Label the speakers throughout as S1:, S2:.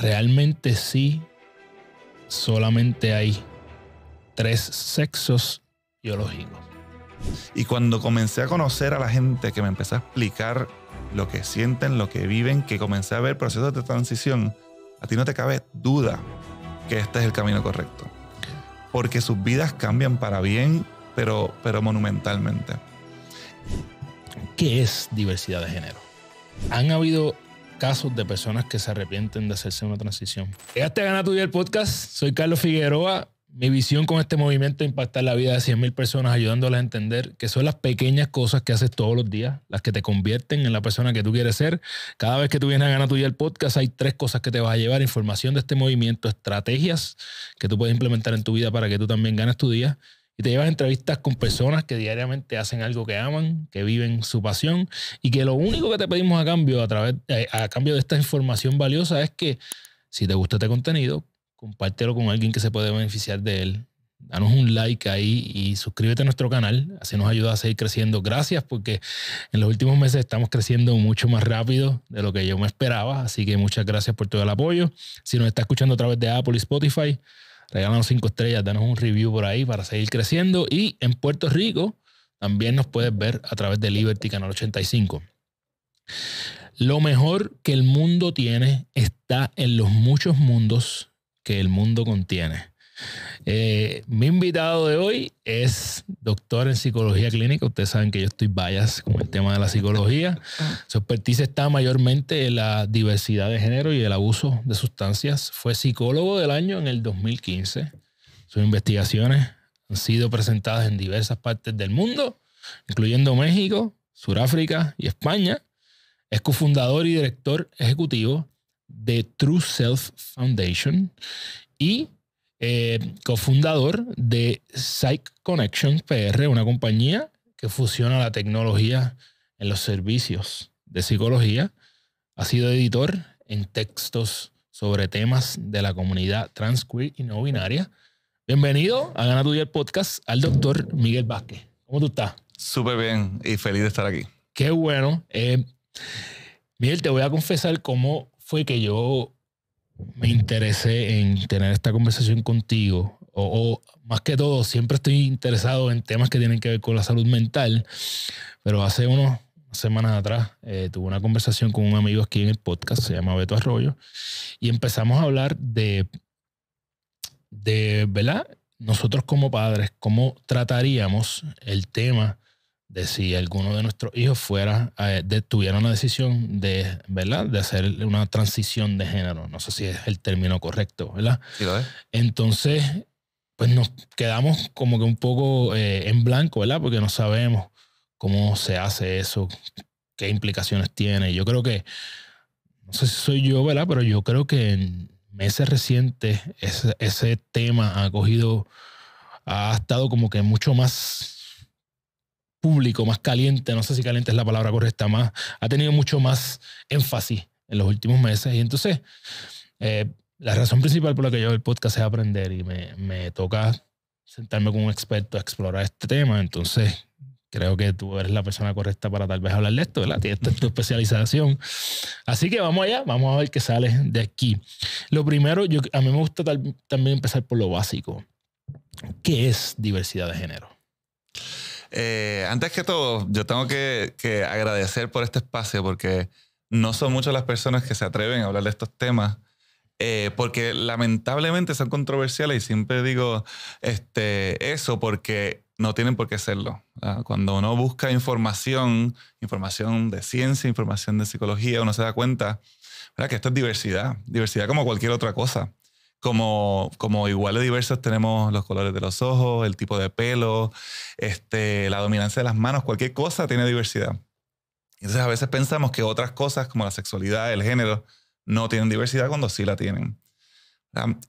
S1: realmente sí, solamente hay 3 sexos biológicos.
S2: Y cuando comencé a conocer a la gente, que me empezó a explicar lo que sienten, lo que viven, que comencé a ver procesos de transición, a ti no te cabe duda que este es el camino correcto. Porque sus vidas cambian para bien, pero monumentalmente.
S1: ¿Qué es diversidad de género? Han habido casos de personas que se arrepienten de hacerse una transición. Llegaste a Gana Tu Vida el podcast. Soy Carlos Figueroa. Mi visión con este movimiento es impactar la vida de 100,000 personas, ayudándolas a entender que son las pequeñas cosas que haces todos los días las que te convierten en la persona que tú quieres ser. Cada vez que tú vienes a Gana Tu Vida el podcast, hay 3 cosas que te vas a llevar: información de este movimiento, estrategias que tú puedes implementar en tu vida para que tú también ganes tu día, y te llevas entrevistas con personas que diariamente hacen algo que aman, que viven su pasión, y que lo único que te pedimos a cambio de esta información valiosa es que, si te gusta este contenido, compártelo con alguien que se puede beneficiar de él. Danos un like ahí y suscríbete a nuestro canal. Así nos ayuda a seguir creciendo. Gracias, porque en los últimos meses estamos creciendo mucho más rápido de lo que yo me esperaba. Así que muchas gracias por todo el apoyo. Si nos está escuchando a través de Apple y Spotify, regálanos 5 estrellas, danos un review por ahí para seguir creciendo. Y en Puerto Rico también nos puedes ver a través de Liberty Canal 85. Lo mejor que el mundo tiene está en los muchos mundos que el mundo contiene. Mi invitado de hoy es doctor en psicología clínica. Ustedes saben que yo estoy bias con el tema de la psicología. Su expertise está mayormente en la diversidad de género y el abuso de sustancias. Fue psicólogo del año en el 2015. Sus investigaciones han sido presentadas en diversas partes del mundo, incluyendo México, Sudáfrica y España. Es cofundador y director ejecutivo de True Self Foundation y cofundador de Psych Connection PR, una compañía que fusiona la tecnología en los servicios de psicología. Ha sido editor en textos sobre temas de la comunidad trans, queer y no binaria. Bienvenido a Gana Tu Vida el podcast al doctor Miguel Vázquez. ¿Cómo tú estás?
S2: Súper bien y feliz de estar aquí.
S1: Qué bueno. Miguel, te voy a confesar cómo fue que yo me interesé en tener esta conversación contigo. O más que todo, siempre estoy interesado en temas que tienen que ver con la salud mental. Pero hace unas semanas atrás tuve una conversación con un amigo aquí en el podcast, se llama Beto Arroyo, y empezamos a hablar de ¿verdad? Nosotros como padres, cómo trataríamos el tema de si alguno de nuestros hijos tuviera una decisión de, ¿verdad?, de hacer una transición de género. No sé si es el término correcto, ¿verdad?
S2: Sí, lo es.
S1: Entonces, pues nos quedamos como que un poco en blanco, ¿verdad? Porque no sabemos cómo se hace eso, qué implicaciones tiene. Yo creo que, no sé si soy yo, ¿verdad?, pero yo creo que en meses recientes ese tema ha estado como que mucho más público, más caliente. No sé si caliente es la palabra correcta, ha tenido mucho más énfasis en los últimos meses. Y entonces, la razón principal por la que yo hago el podcast es aprender, y me toca sentarme con un experto a explorar este tema. Entonces, creo que tú eres la persona correcta para tal vez hablar de esto, ¿verdad? Esta es tu especialización. Así que vamos allá, vamos a ver qué sale de aquí. Lo primero, a mí me gusta también empezar por lo básico. ¿Qué es diversidad de género?
S2: Antes que todo, yo tengo que agradecer por este espacio, porque no son muchas las personas que se atreven a hablar de estos temas, porque lamentablemente son controversiales, y siempre digo eso porque no tienen por qué serlo. Cuando uno busca información de ciencia, información de psicología, uno se da cuenta, ¿verdad?, que esto es diversidad como cualquier otra cosa. Como igual de diversos tenemos los colores de los ojos, el tipo de pelo, la dominancia de las manos, cualquier cosa tiene diversidad. Entonces a veces pensamos que otras cosas como la sexualidad, el género, no tienen diversidad cuando sí la tienen.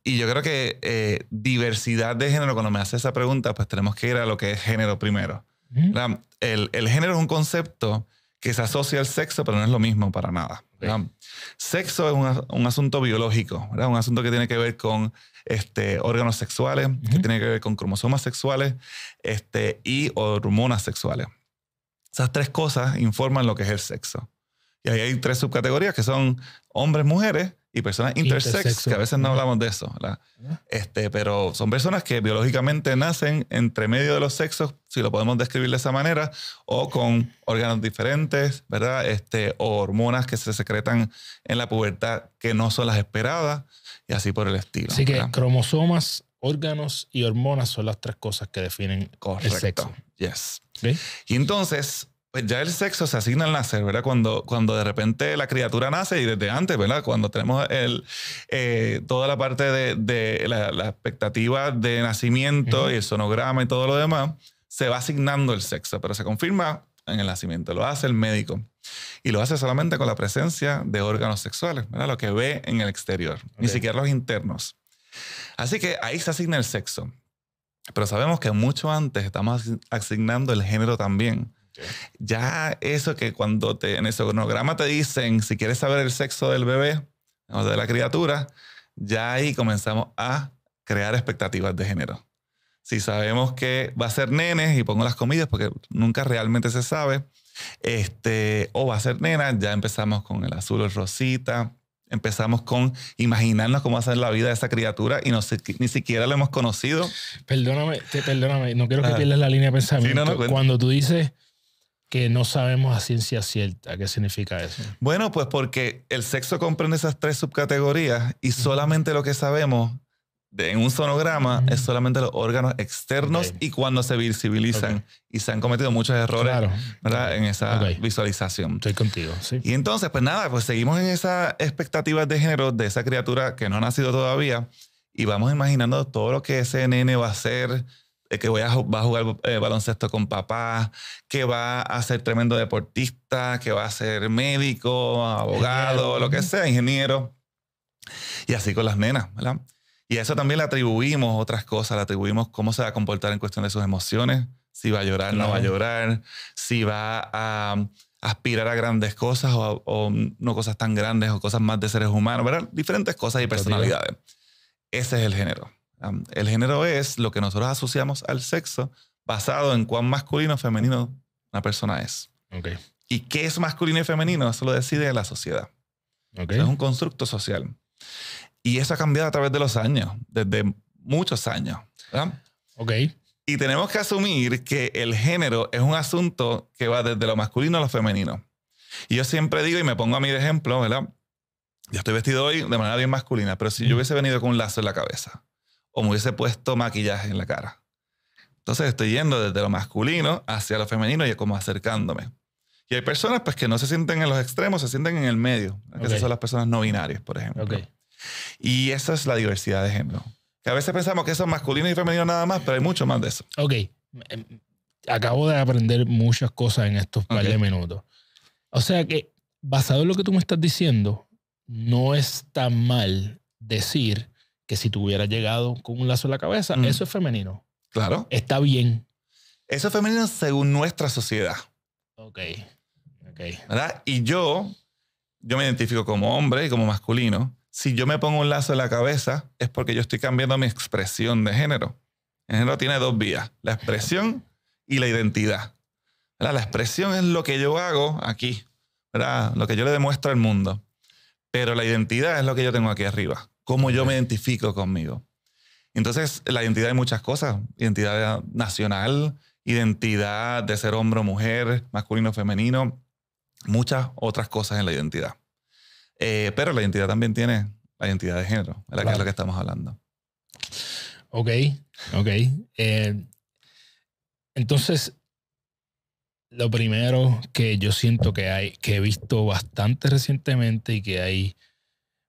S2: Y yo creo que diversidad de género, cuando me hace esa pregunta, pues tenemos que ir a lo que es género primero. El género es un concepto que se asocia al sexo, pero no es lo mismo para nada. Okay. Sexo es un asunto biológico, ¿verdad? Un asunto que tiene que ver con órganos sexuales, que tiene que ver con cromosomas sexuales y hormonas sexuales. Esas 3 cosas informan lo que es el sexo. Y ahí hay 3 subcategorías, que son hombres, mujeres y personas intersex, que a veces no hablamos de eso, ¿verdad? Pero son personas que biológicamente nacen entre medio de los sexos, si lo podemos describir de esa manera, o con órganos diferentes, ¿verdad? O hormonas que se secretan en la pubertad que no son las esperadas y así por el estilo.
S1: Así que
S2: ¿verdad?
S1: cromosomas, órganos y hormonas son las 3 cosas que definen el sexo.
S2: Yes.
S1: ¿Sí?
S2: Y entonces, pues ya el sexo se asigna al nacer, ¿verdad? Cuando de repente la criatura nace y desde antes, ¿verdad? Cuando tenemos toda la parte de la expectativa de nacimiento y el sonograma y todo lo demás, se va asignando el sexo, pero se confirma en el nacimiento. Lo hace el médico. Y lo hace solamente con la presencia de órganos sexuales, ¿verdad? Lo que ve en el exterior, ni siquiera los internos. Así que ahí se asigna el sexo. Pero sabemos que mucho antes estamos asignando el género también. Ya eso que cuando en el sonograma te dicen si quieres saber el sexo del bebé o de la criatura, ya ahí comenzamos a crear expectativas de género. Si sabemos que va a ser nenes, y pongo las comillas porque nunca realmente se sabe, o va a ser nena, ya empezamos con el azul o el rosita. Empezamos con imaginarnos cómo va a ser la vida de esa criatura y ni siquiera lo hemos conocido.
S1: Perdóname, no quiero que pierdas la línea de pensamiento.
S2: Sí, no,
S1: cuando tú dices que no sabemos a ciencia cierta, ¿qué significa eso?
S2: Bueno, pues porque el sexo comprende esas 3 subcategorías y solamente lo que sabemos en un sonograma es solamente los órganos externos y cuando se visibilizan. Y se han cometido muchos errores, ¿verdad? En esa visualización.
S1: Estoy contigo, sí.
S2: Y entonces, pues nada, pues seguimos en esas expectativas de género de esa criatura que no ha nacido todavía y vamos imaginando todo lo que ese nene va a hacer, que va a jugar baloncesto con papá, que va a ser tremendo deportista, que va a ser médico, abogado, lo que sea, ingeniero. Y así con las nenas, ¿verdad? Y a eso también le atribuimos otras cosas, le atribuimos cómo se va a comportar en cuestión de sus emociones, si va a llorar, no va a llorar, si va a aspirar a grandes cosas o no cosas tan grandes o cosas más de seres humanos, ¿verdad? Diferentes cosas y personalidades. Ese es el género. El género es lo que nosotros asociamos al sexo basado en cuán masculino o femenino una persona es. ¿Y qué es masculino y femenino? Eso lo decide la sociedad. Es un constructo social. Y eso ha cambiado a través de los años, desde muchos años, ¿verdad? Y tenemos que asumir que el género es un asunto que va desde lo masculino a lo femenino. Y yo siempre digo, y me pongo a mí de ejemplo, ¿verdad? Yo estoy vestido hoy de manera bien masculina, pero si yo hubiese venido con un lazo en la cabeza o me hubiese puesto maquillaje en la cara, entonces estoy yendo desde lo masculino hacia lo femenino y como acercándome. Y hay personas pues, que no se sienten en los extremos, se sienten en el medio, que esas son las personas no binarias, por ejemplo. Y esa es la diversidad de género. Que a veces pensamos que eso es masculino y femenino nada más, pero hay mucho más de eso.
S1: Acabo de aprender muchas cosas en estos par de minutos. O sea que, basado en lo que tú me estás diciendo, no es tan mal decir que si tú hubieras llegado con un lazo en la cabeza, eso es femenino.
S2: Claro.
S1: Está bien.
S2: Eso es femenino según nuestra sociedad. ¿Verdad? Y yo me identifico como hombre y como masculino. Si yo me pongo un lazo en la cabeza es porque yo estoy cambiando mi expresión de género. El género tiene 2 vías, la expresión y la identidad. ¿Verdad? La expresión es lo que yo hago aquí, ¿verdad? Lo que yo le demuestro al mundo. Pero la identidad es lo que yo tengo aquí arriba, cómo yo me identifico conmigo. Entonces, la identidad hay muchas cosas. Identidad nacional, identidad de ser hombre o mujer, masculino o femenino, muchas otras cosas en la identidad. Pero la identidad también tiene la identidad de género, ¿verdad? Que es lo que estamos hablando.
S1: Entonces, lo primero que yo siento que he visto bastante recientemente y que hay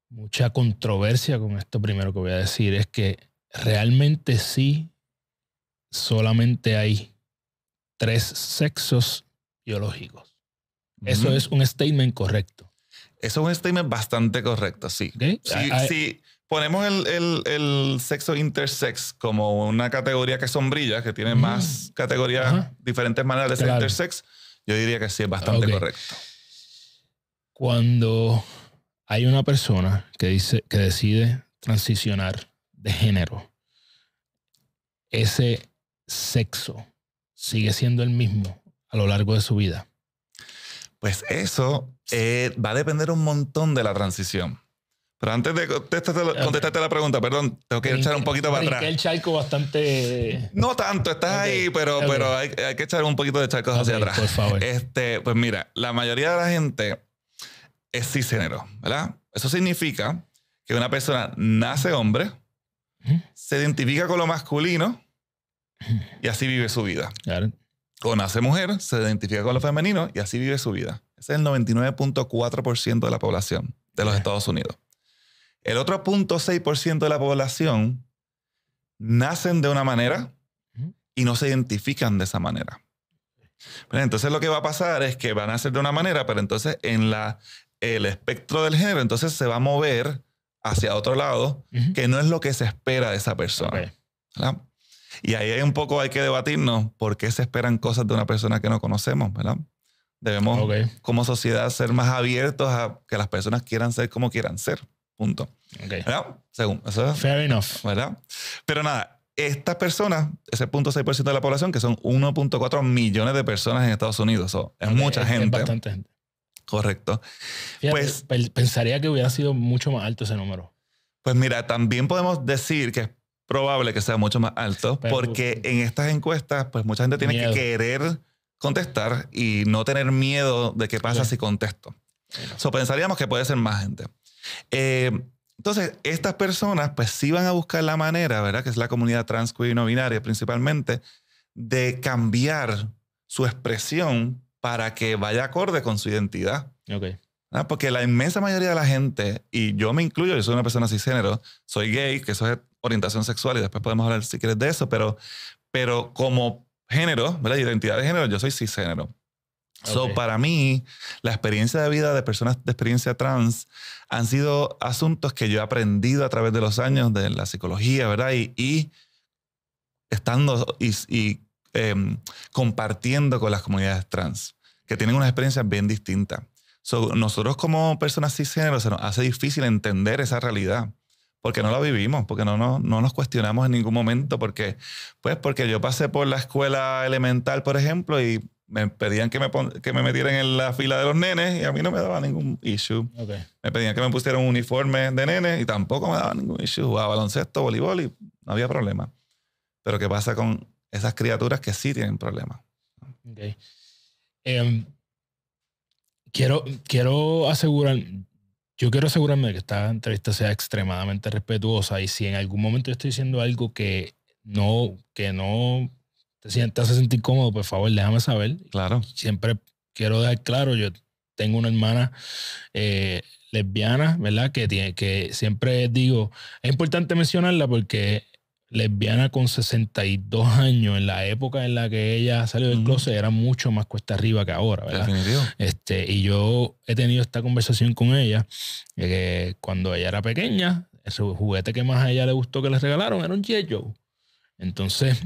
S1: mucha controversia con esto primero que voy a decir, es que realmente sí, solamente hay 3 sexos biológicos. Eso es un statement correcto.
S2: Eso es un statement bastante correcto, sí. Si ponemos el sexo intersex como una categoría que sombrilla, que tiene más categorías, diferentes maneras de ser intersex, yo diría que sí es bastante correcto.
S1: Cuando hay una persona que decide transicionar de género, ese sexo sigue siendo el mismo a lo largo de su vida.
S2: Pues eso va a depender un montón de la transición. Pero antes de contestarte la pregunta, perdón, tengo que echar un poquito para atrás.
S1: El charco bastante...
S2: No tanto, estás ahí, pero hay que echar un poquito de charcos hacia atrás.
S1: Por favor.
S2: Pues mira, la mayoría de la gente es cisgénero, ¿verdad? Eso significa que una persona nace hombre, se identifica con lo masculino y así vive su vida.
S1: Claro.
S2: O nace mujer, se identifica con lo femenino y así vive su vida. Ese es el 99.4% de la población de los Estados Unidos. El otro 0.6% de la población nacen de una manera y no se identifican de esa manera. Pero entonces lo que va a pasar es que van a nacer de una manera, pero entonces en el espectro del género entonces se va a mover hacia otro lado, que no es lo que se espera de esa persona. ¿Verdad? Y ahí hay que debatirnos por qué se esperan cosas de una persona que no conocemos, ¿verdad? Debemos, como sociedad, ser más abiertos a que las personas quieran ser como quieran ser. Punto. ¿Verdad? Según eso.
S1: Fair enough.
S2: ¿Verdad? Pero nada, estas personas, ese 0.6% de la población, que son 1.4 millones de personas en Estados Unidos, es mucha gente.
S1: Es bastante gente.
S2: Correcto.
S1: Fíjate, pues pensaría que hubiera sido mucho más alto ese número.
S2: Pues mira, también podemos decir que es probable que sea mucho más alto, porque en estas encuestas, pues mucha gente tiene que querer contestar y no tener miedo de qué pasa si contesto. Pensaríamos que puede ser más gente. Entonces, estas personas pues sí van a buscar la manera, ¿verdad? Que es la comunidad trans, queer y no binaria principalmente, de cambiar su expresión para que vaya acorde con su identidad. Porque la inmensa mayoría de la gente, y yo me incluyo, yo soy una persona cisgénero, soy gay, que eso es orientación sexual y después podemos hablar si quieres de eso, pero como género, ¿verdad? Identidad de género, yo soy cisgénero. Para mí, la experiencia de vida de personas de experiencia trans han sido asuntos que yo he aprendido a través de los años de la psicología, ¿verdad? Y estando y compartiendo con las comunidades trans, que tienen unas experiencias bien distintas. Nosotros como personas cisgénero se nos hace difícil entender esa realidad, porque no la vivimos, porque no nos cuestionamos en ningún momento, porque yo pasé por la escuela elemental, por ejemplo, y me pedían que me metieran en la fila de los nenes y a mí no me daba ningún issue. Me pedían que me pusieran un uniforme de nenes y tampoco me daba ningún issue. Jugaba baloncesto, voleibol y no había problema. Pero ¿qué pasa con esas criaturas que sí tienen problemas?
S1: Quiero asegurarme de que esta entrevista sea extremadamente respetuosa, y si en algún momento estoy diciendo algo que no te hace sentir cómodo, por favor, déjame saber.
S2: Claro.
S1: Siempre quiero dejar claro, yo tengo una hermana lesbiana, ¿verdad? Que siempre digo, es importante mencionarla porque lesbiana con 62 años, en la época en la que ella salió del closet, era mucho más cuesta arriba que ahora, ¿verdad?
S2: Definitivo.
S1: Y yo he tenido esta conversación con ella cuando ella era pequeña. El juguete que más a ella le gustó que le regalaron era un G.I. Joe. Entonces,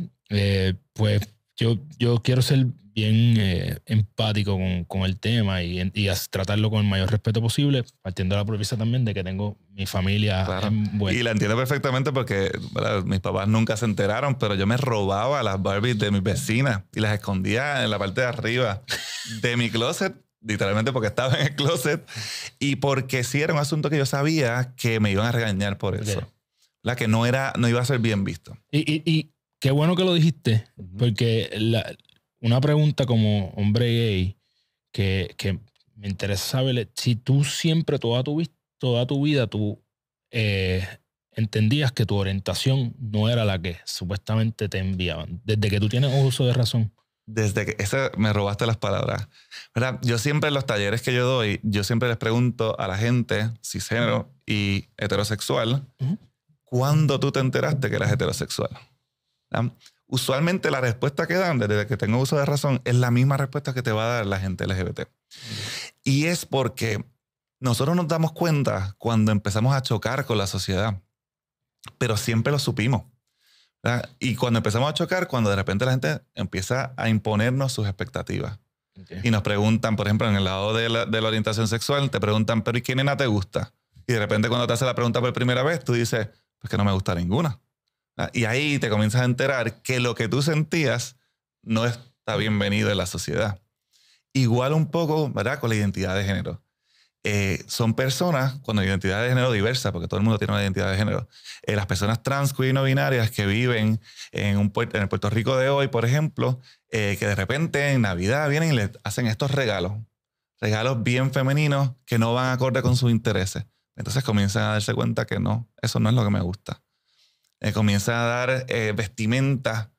S1: pues yo quiero ser bien empático con el tema y tratarlo con el mayor respeto posible, partiendo de la premisa también de que tengo mi familia.
S2: Claro. Y la entiendo perfectamente porque, ¿verdad? Mis papás nunca se enteraron, pero yo me robaba las Barbies de mis vecinas y las escondía en la parte de arriba de mi closet, literalmente porque estaba en el closet y porque sí era un asunto que yo sabía que me iban a regañar por eso. La que no iba a ser bien visto.
S1: Y qué bueno que lo dijiste, porque una pregunta como hombre gay que me interesa saber, si tú siempre toda tu vida tú entendías que tu orientación no era la que supuestamente te enviaban, desde que tú tienes uso de razón.
S2: Desde que me robaste las palabras, ¿verdad? Yo siempre en los talleres que yo doy, yo siempre les pregunto a la gente cisgénero y heterosexual, ¿cuándo tú te enteraste que eras heterosexual? ¿verdad? Usualmente la respuesta que dan desde que tengo uso de razón es la misma respuesta que te va a dar la gente LGBT. Y es porque nosotros nos damos cuenta cuando empezamos a chocar con la sociedad, pero siempre lo supimos, ¿verdad? Y cuando empezamos a chocar, cuando de repente la gente empieza a imponernos sus expectativas. Y nos preguntan, por ejemplo, en el lado de la orientación sexual, te preguntan, pero ¿y qué nena te gusta? Y de repente cuando te hace la pregunta por primera vez, tú dices, pues que no me gusta ninguna. Y ahí te comienzas a enterar que lo que tú sentías no está bienvenido en la sociedad. Igual un poco, ¿verdad? Con la identidad de género. son personas con identidad de género diversa, porque todo el mundo tiene una identidad de género. Las personas trans, queer y no binarias que viven en el Puerto Rico de hoy, por ejemplo, que de repente en Navidad vienen y les hacen estos regalos bien femeninos que no van acorde con sus intereses. Entonces comienzan a darse cuenta que no, eso no es lo que me gusta. Comienzan a dar vestimentas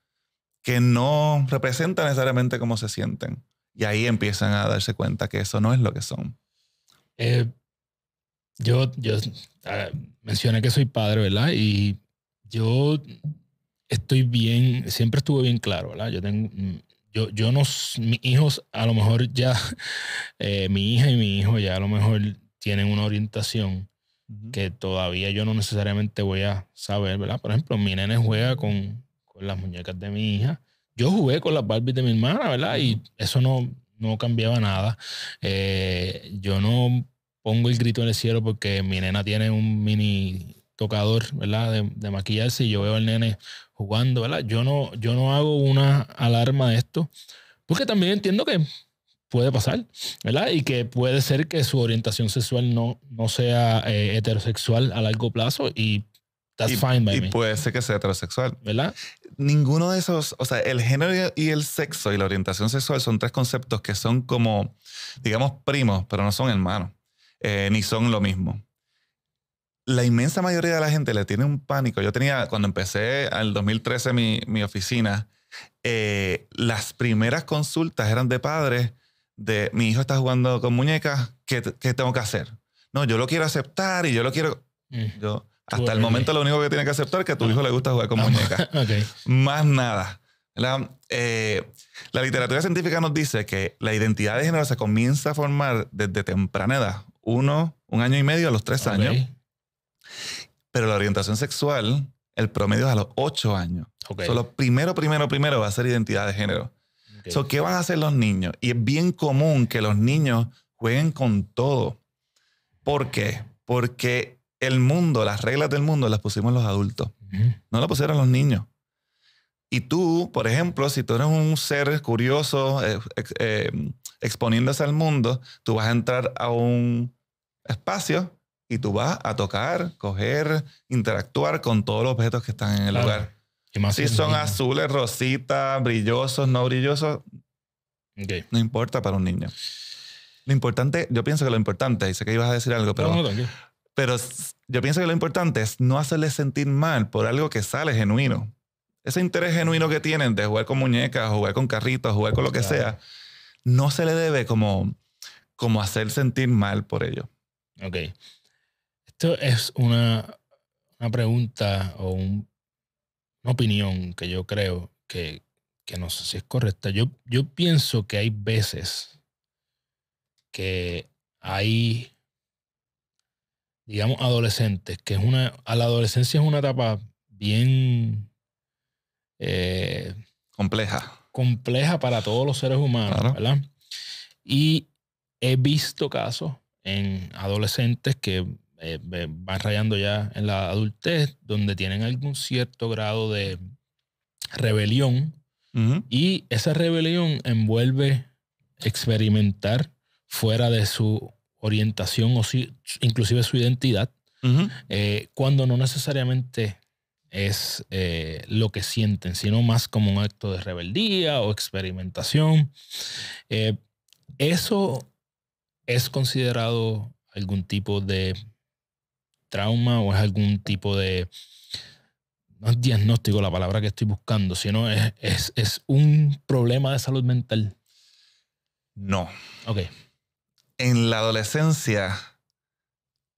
S2: que no representan necesariamente cómo se sienten. Y ahí empiezan a darse cuenta que eso no es lo que son.
S1: Yo mencioné que soy padre, ¿verdad? Y yo estoy bien, siempre estuve bien claro, ¿verdad? Yo no, mis hijos a lo mejor ya, mi hija y mi hijo ya a lo mejor tienen una orientación que todavía yo no necesariamente voy a saber, ¿verdad? Por ejemplo, mi nene juega con las muñecas de mi hija. Yo jugué con las Barbies de mi hermana, ¿verdad? Y eso no cambiaba nada. Yo no pongo el grito en el cielo porque mi nena tiene un mini tocador, ¿verdad? De maquillarse y yo veo al nene jugando, ¿verdad? Yo no hago una alarma de esto porque también entiendo que puede pasar, ¿verdad? Y que puede ser que su orientación sexual no sea heterosexual a largo plazo y that's fine by me.
S2: Y puede ser que sea heterosexual.
S1: ¿Verdad?
S2: Ninguno de esos, o sea, el género y el sexo y la orientación sexual son tres conceptos que son como, digamos, primos, pero no son hermanos, ni son lo mismo. La inmensa mayoría de la gente le tiene un pánico. Yo tenía, cuando empecé en el 2013 mi oficina, las primeras consultas eran de padres de mi hijo está jugando con muñecas, ¿qué tengo que hacer? No, yo lo quiero aceptar y yo lo quiero... Yo, hasta el momento lo único que tiene que aceptar es que a tu hijo le gusta jugar con muñecas.
S1: Okay.
S2: Más nada. La literatura científica nos dice que la identidad de género se comienza a formar desde temprana edad. Un año y medio a los 3 años. Pero la orientación sexual, el promedio es a los 8 años.
S1: Okay.
S2: So, lo primero va a ser identidad de género. Okay. So, ¿qué van a hacer los niños? Y es bien común que los niños jueguen con todo. ¿Por qué? Porque el mundo, las reglas del mundo las pusimos los adultos. No las pusieron los niños. Y tú, por ejemplo, si tú eres un ser curioso exponiéndose al mundo, tú vas a entrar a un espacio y tú vas a tocar, coger, interactuar con todos los objetos que están en el lugar. Si son azules, rositas, brillosos, no brillosos, no importa para un niño. Lo importante, yo pienso que lo importante, y sé que ibas a decir algo, pero yo pienso que lo importante es no hacerle sentir mal por algo que sale genuino. Ese interés genuino que tienen de jugar con muñecas, jugar con carritos, jugar con lo que sea, no se le debe como hacer sentir mal por ello.
S1: Ok. Esto es una pregunta o una opinión que yo creo que no sé si es correcta. Yo pienso que hay veces que hay, digamos, adolescentes, que la adolescencia es una etapa bien compleja para todos los seres humanos, claro. ¿Verdad? Y he visto casos en adolescentes que van rayando ya en la adultez, donde tienen algún cierto grado de rebelión, y esa rebelión envuelve experimentar fuera de su orientación o inclusive su identidad, cuando no necesariamente es lo que sienten, sino más como un acto de rebeldía o experimentación. ¿Eso es considerado algún tipo de trauma o es algún tipo de, no es diagnóstico la palabra que estoy buscando, sino es un problema de salud mental?
S2: No.
S1: Ok.
S2: En la adolescencia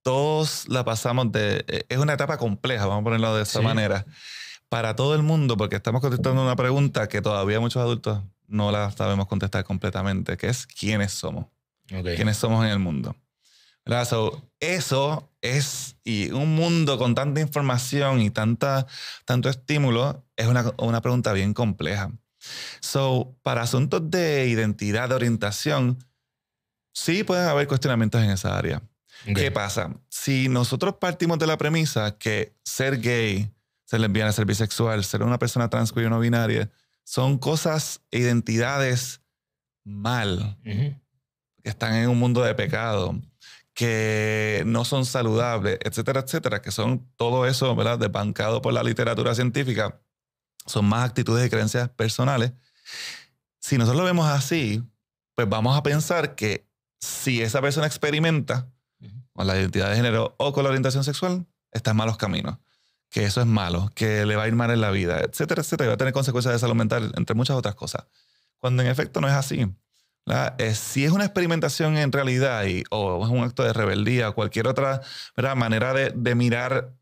S2: todos la pasamos es una etapa compleja, vamos a ponerlo de esa manera, para todo el mundo, porque estamos contestando una pregunta que todavía muchos adultos no la sabemos contestar completamente, que es ¿quiénes somos? Okay. ¿Quiénes somos en el mundo? ¿Verdad? So, eso es, y un mundo con tanta información y tanto estímulo, es una pregunta bien compleja. So, para asuntos de identidad, de orientación, sí pueden haber cuestionamientos en esa área. Okay. ¿Qué pasa? Si nosotros partimos de la premisa que ser gay, ser lesbiana, ser bisexual, ser una persona trans, queer, no binaria, son cosas, identidades mal, que están en un mundo de pecado, que no son saludables, etcétera, etcétera, que son todo eso, ¿verdad?, desbancado por la literatura científica, son más actitudes y creencias personales. Si nosotros lo vemos así, pues vamos a pensar que si esa persona experimenta con la identidad de género o con la orientación sexual, está en malos caminos, que eso es malo, que le va a ir mal en la vida, etcétera, etcétera, y va a tener consecuencias de salud mental, entre muchas otras cosas. Cuando en efecto no es así. Si es una experimentación en realidad o es un acto de rebeldía o cualquier otra, ¿verdad?, manera de mirar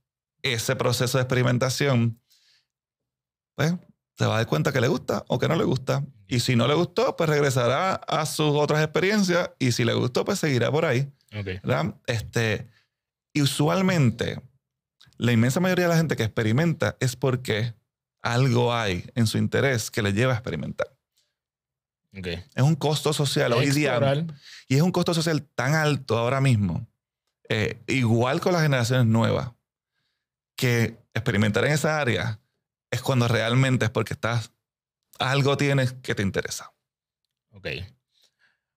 S2: ese proceso de experimentación, pues se va a dar cuenta que le gusta o que no le gusta. Y si no le gustó, pues regresará a sus otras experiencias, y si le gustó, pues seguirá por ahí. ¿Verdad? Y usualmente la inmensa mayoría de la gente que experimenta es porque algo hay en su interés que le lleva a experimentar. Es un costo social hoy día, y es un costo social tan alto ahora mismo, igual con las generaciones nuevas, que experimentar en esa área es cuando realmente es porque algo tienes que te interesa.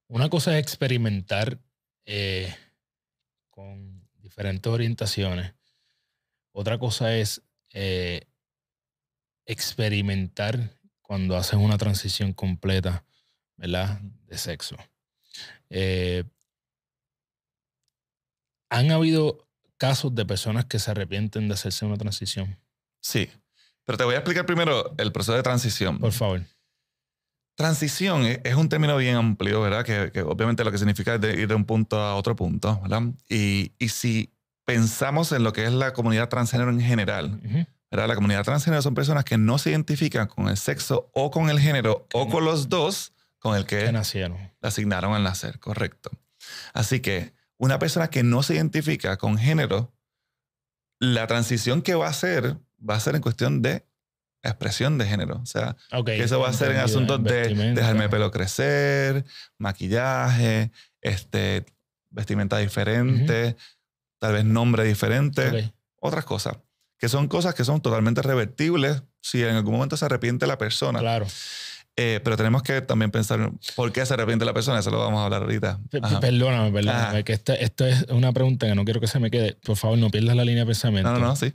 S1: Una cosa es experimentar con diferentes orientaciones. Otra cosa es experimentar cuando haces una transición completa, ¿verdad?, de sexo. ¿Han habido casos de personas que se arrepienten de hacerse una transición?
S2: Sí, pero te voy a explicar primero el proceso de transición.
S1: Por favor.
S2: Transición es un término bien amplio, ¿verdad? Que obviamente lo que significa es ir de un punto a otro punto, ¿verdad? Y si pensamos en lo que es la comunidad transgénero en general, ¿verdad? La comunidad transgénero son personas que no se identifican con el sexo o con el género o con los dos con el que
S1: nacieron.
S2: Le asignaron al nacer, correcto. Así que una persona que no se identifica con género, la transición que va a ser en cuestión de expresión de género. O sea, que eso va a ser en asuntos de dejarme el pelo crecer, maquillaje, vestimenta diferente, tal vez nombre diferente, otras cosas. Que son cosas que son totalmente revertibles si en algún momento se arrepiente la persona.
S1: Claro.
S2: Pero tenemos que también pensar por qué se arrepiente la persona. Eso lo vamos a hablar ahorita.
S1: Perdóname. Que esto es una pregunta que no quiero que se me quede. Por favor, no pierdas la línea de pensamiento.
S2: No, sí.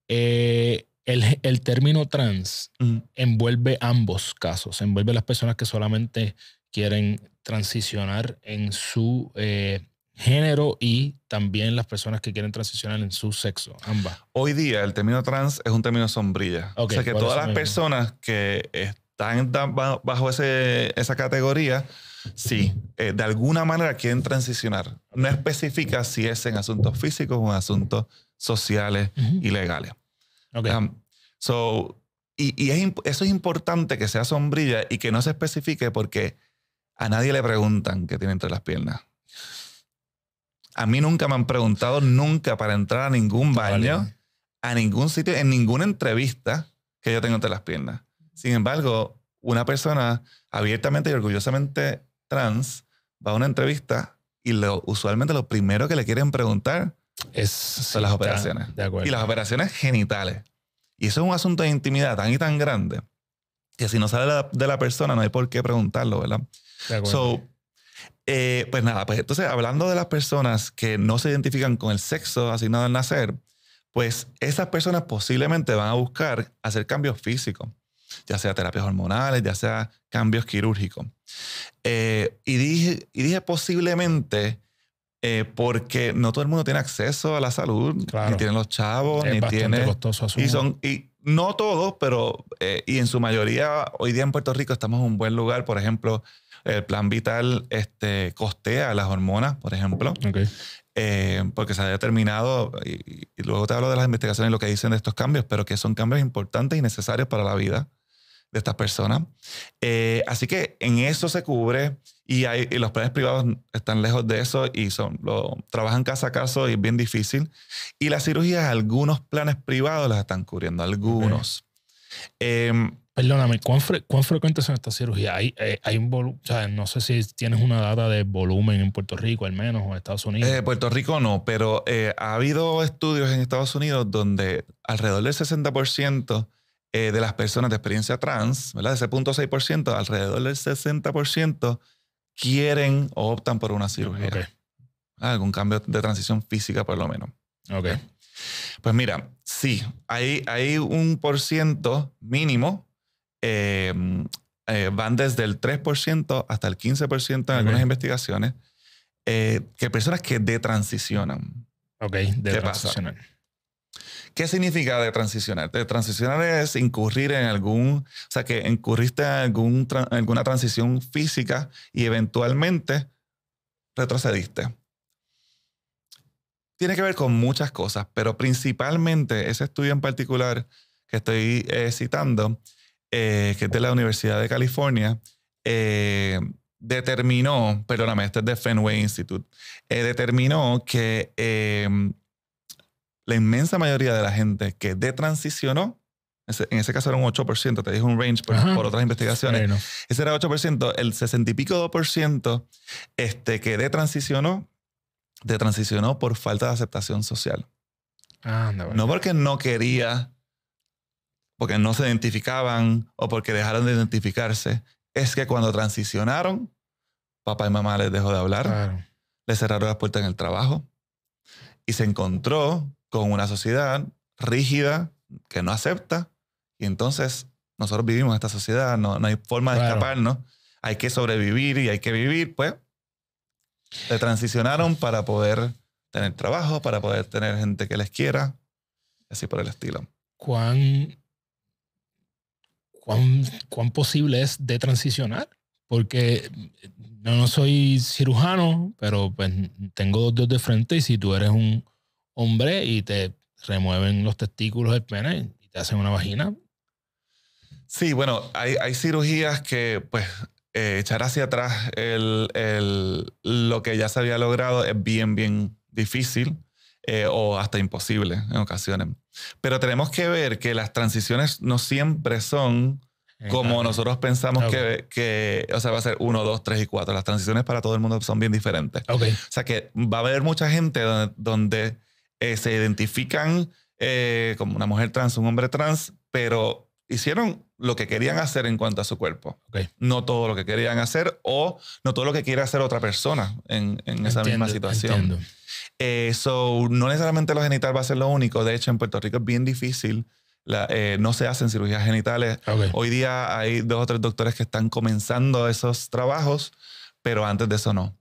S1: El término trans envuelve ambos casos. Envuelve a las personas que solamente quieren transicionar en su género y también las personas que quieren transicionar en su sexo. Ambas.
S2: Hoy día el término trans es un término sombrilla. O sea que todas las personas que están bajo esa categoría, sí, de alguna manera quieren transicionar. No especifica si es en asuntos físicos o en asuntos sociales y legales. Eso es importante que sea sombrilla y que no se especifique, porque a nadie le preguntan qué tiene entre las piernas. A mí nunca me han preguntado, nunca, para entrar a ningún baño, a ningún sitio, en ninguna entrevista, que yo tengo entre las piernas. Sin embargo, una persona abiertamente y orgullosamente trans va a una entrevista y usualmente lo primero que le quieren preguntar son las operaciones. Y las operaciones genitales. Y eso es un asunto de intimidad tan y tan grande que si no sale de la persona no hay por qué preguntarlo, ¿verdad?
S1: De acuerdo.
S2: Pues nada, pues entonces hablando de las personas que no se identifican con el sexo asignado al nacer, pues esas personas posiblemente van a buscar hacer cambios físicos, ya sea terapias hormonales, ya sea cambios quirúrgicos. Y dije posiblemente porque no todo el mundo tiene acceso a la salud, ni tienen los chavos,
S1: es
S2: ni tiene
S1: costoso
S2: y no todos, pero y en su mayoría hoy día en Puerto Rico estamos en un buen lugar. Por ejemplo, el Plan Vital costea las hormonas, por ejemplo, porque se ha determinado, y luego te hablo de las investigaciones y lo que dicen de estos cambios, pero que son cambios importantes y necesarios para la vida de estas personas. Así que en eso se cubre, y los planes privados están lejos de eso y trabajan caso a caso y es bien difícil. Y las cirugías, algunos planes privados las están cubriendo, algunos.
S1: Perdóname, ¿cuán frecuentes son estas cirugías? O sea, no sé si tienes una data de volumen en Puerto Rico, al menos, o en Estados Unidos.
S2: Puerto Rico no, pero ha habido estudios en Estados Unidos donde alrededor del 60% de las personas de experiencia trans, ¿verdad? De ese 0.6%, alrededor del 60% quieren o optan por una cirugía. Algún cambio de transición física por lo menos.
S1: Ok.
S2: Pues mira, sí, hay un % mínimo. Van desde el 3% hasta el 15% en algunas investigaciones, que personas que detransicionan.
S1: Ok,
S2: ¿Qué
S1: transicionar.
S2: pasa? ¿Qué significa detransicionar? Detransicionar es incurrir en o sea, que incurriste en alguna transición física y eventualmente retrocediste. Tiene que ver con muchas cosas, pero principalmente ese estudio en particular que estoy citando, que es de la Universidad de California, determinó, perdóname, este es de Fenway Institute, determinó que la inmensa mayoría de la gente que detransicionó, en ese caso era un 8%, te dije un range por otras investigaciones, ese era 8%, el 60 y pico de % que detransicionó por falta de aceptación social. No porque no quería, porque no se identificaban o porque dejaron de identificarse. Es que cuando transicionaron, papá y mamá les dejó de hablar, les cerraron las puertas en el trabajo y se encontró con una sociedad rígida que no acepta, y entonces nosotros vivimos en esta sociedad, no hay forma de escaparnos, hay que sobrevivir y hay que vivir, pues se transicionaron para poder tener trabajo, para poder tener gente que les quiera, así por el estilo.
S1: ¿Cuán posible es detransicionar? Porque no soy cirujano, pero pues tengo 2 dedos de frente, y si tú eres un hombre y te remueven los testículos del pene y te hacen una vagina.
S2: Sí, bueno, hay cirugías que pues echar hacia atrás lo que ya se había logrado es bien difícil, o hasta imposible en ocasiones. Pero tenemos que ver que las transiciones no siempre son como nosotros pensamos que, o sea, va a ser 1, 2, 3 y 4. Las transiciones para todo el mundo son bien diferentes. O sea que va a haber mucha gente donde se identifican como una mujer trans, un hombre trans, pero hicieron lo que querían hacer en cuanto a su cuerpo. No todo lo que querían hacer, o no todo lo que quiere hacer otra persona en esa misma situación. No necesariamente lo genital va a ser lo único. De hecho, en Puerto Rico es bien difícil. No se hacen cirugías genitales. Hoy día hay 2 o 3 doctores que están comenzando esos trabajos, pero antes de eso no.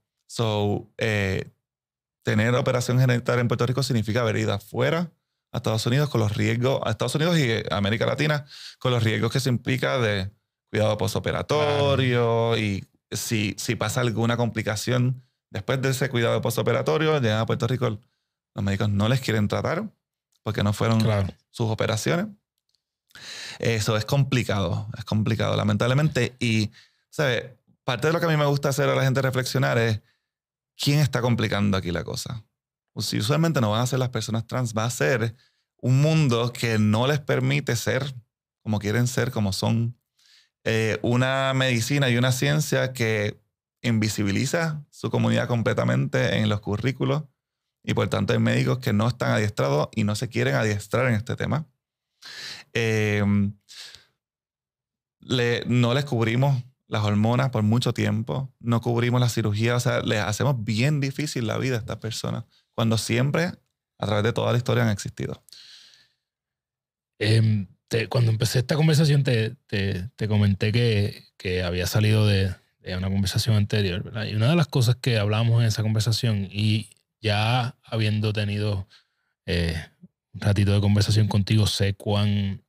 S2: Tener operación genital en Puerto Rico significa haber ido afuera a Estados Unidos con los riesgos, a Estados Unidos y América Latina, con los riesgos que se implica de cuidado postoperatorio, y si pasa alguna complicación después de ese cuidado postoperatorio, llegan a Puerto Rico, los médicos no les quieren tratar porque no fueron sus operaciones. Eso es complicado lamentablemente. Y, ¿sabes? Parte de lo que a mí me gusta hacer a la gente reflexionar es ¿quién está complicando aquí la cosa? Pues si usualmente no van a ser las personas trans, va a ser un mundo que no les permite ser como quieren ser, como son. Una medicina y una ciencia que invisibiliza su comunidad completamente en los currículos, y por tanto hay médicos que no están adiestrados y no se quieren adiestrar en este tema. No les cubrimos las hormonas por mucho tiempo, no cubrimos la cirugía, o sea, les hacemos bien difícil la vida a estas personas, cuando siempre, a través de toda la historia, han existido.
S1: Cuando empecé esta conversación te comenté que había salido de una conversación anterior, ¿verdad? Y una de las cosas que hablamos en esa conversación, y ya habiendo tenido un ratito de conversación contigo, sé cuán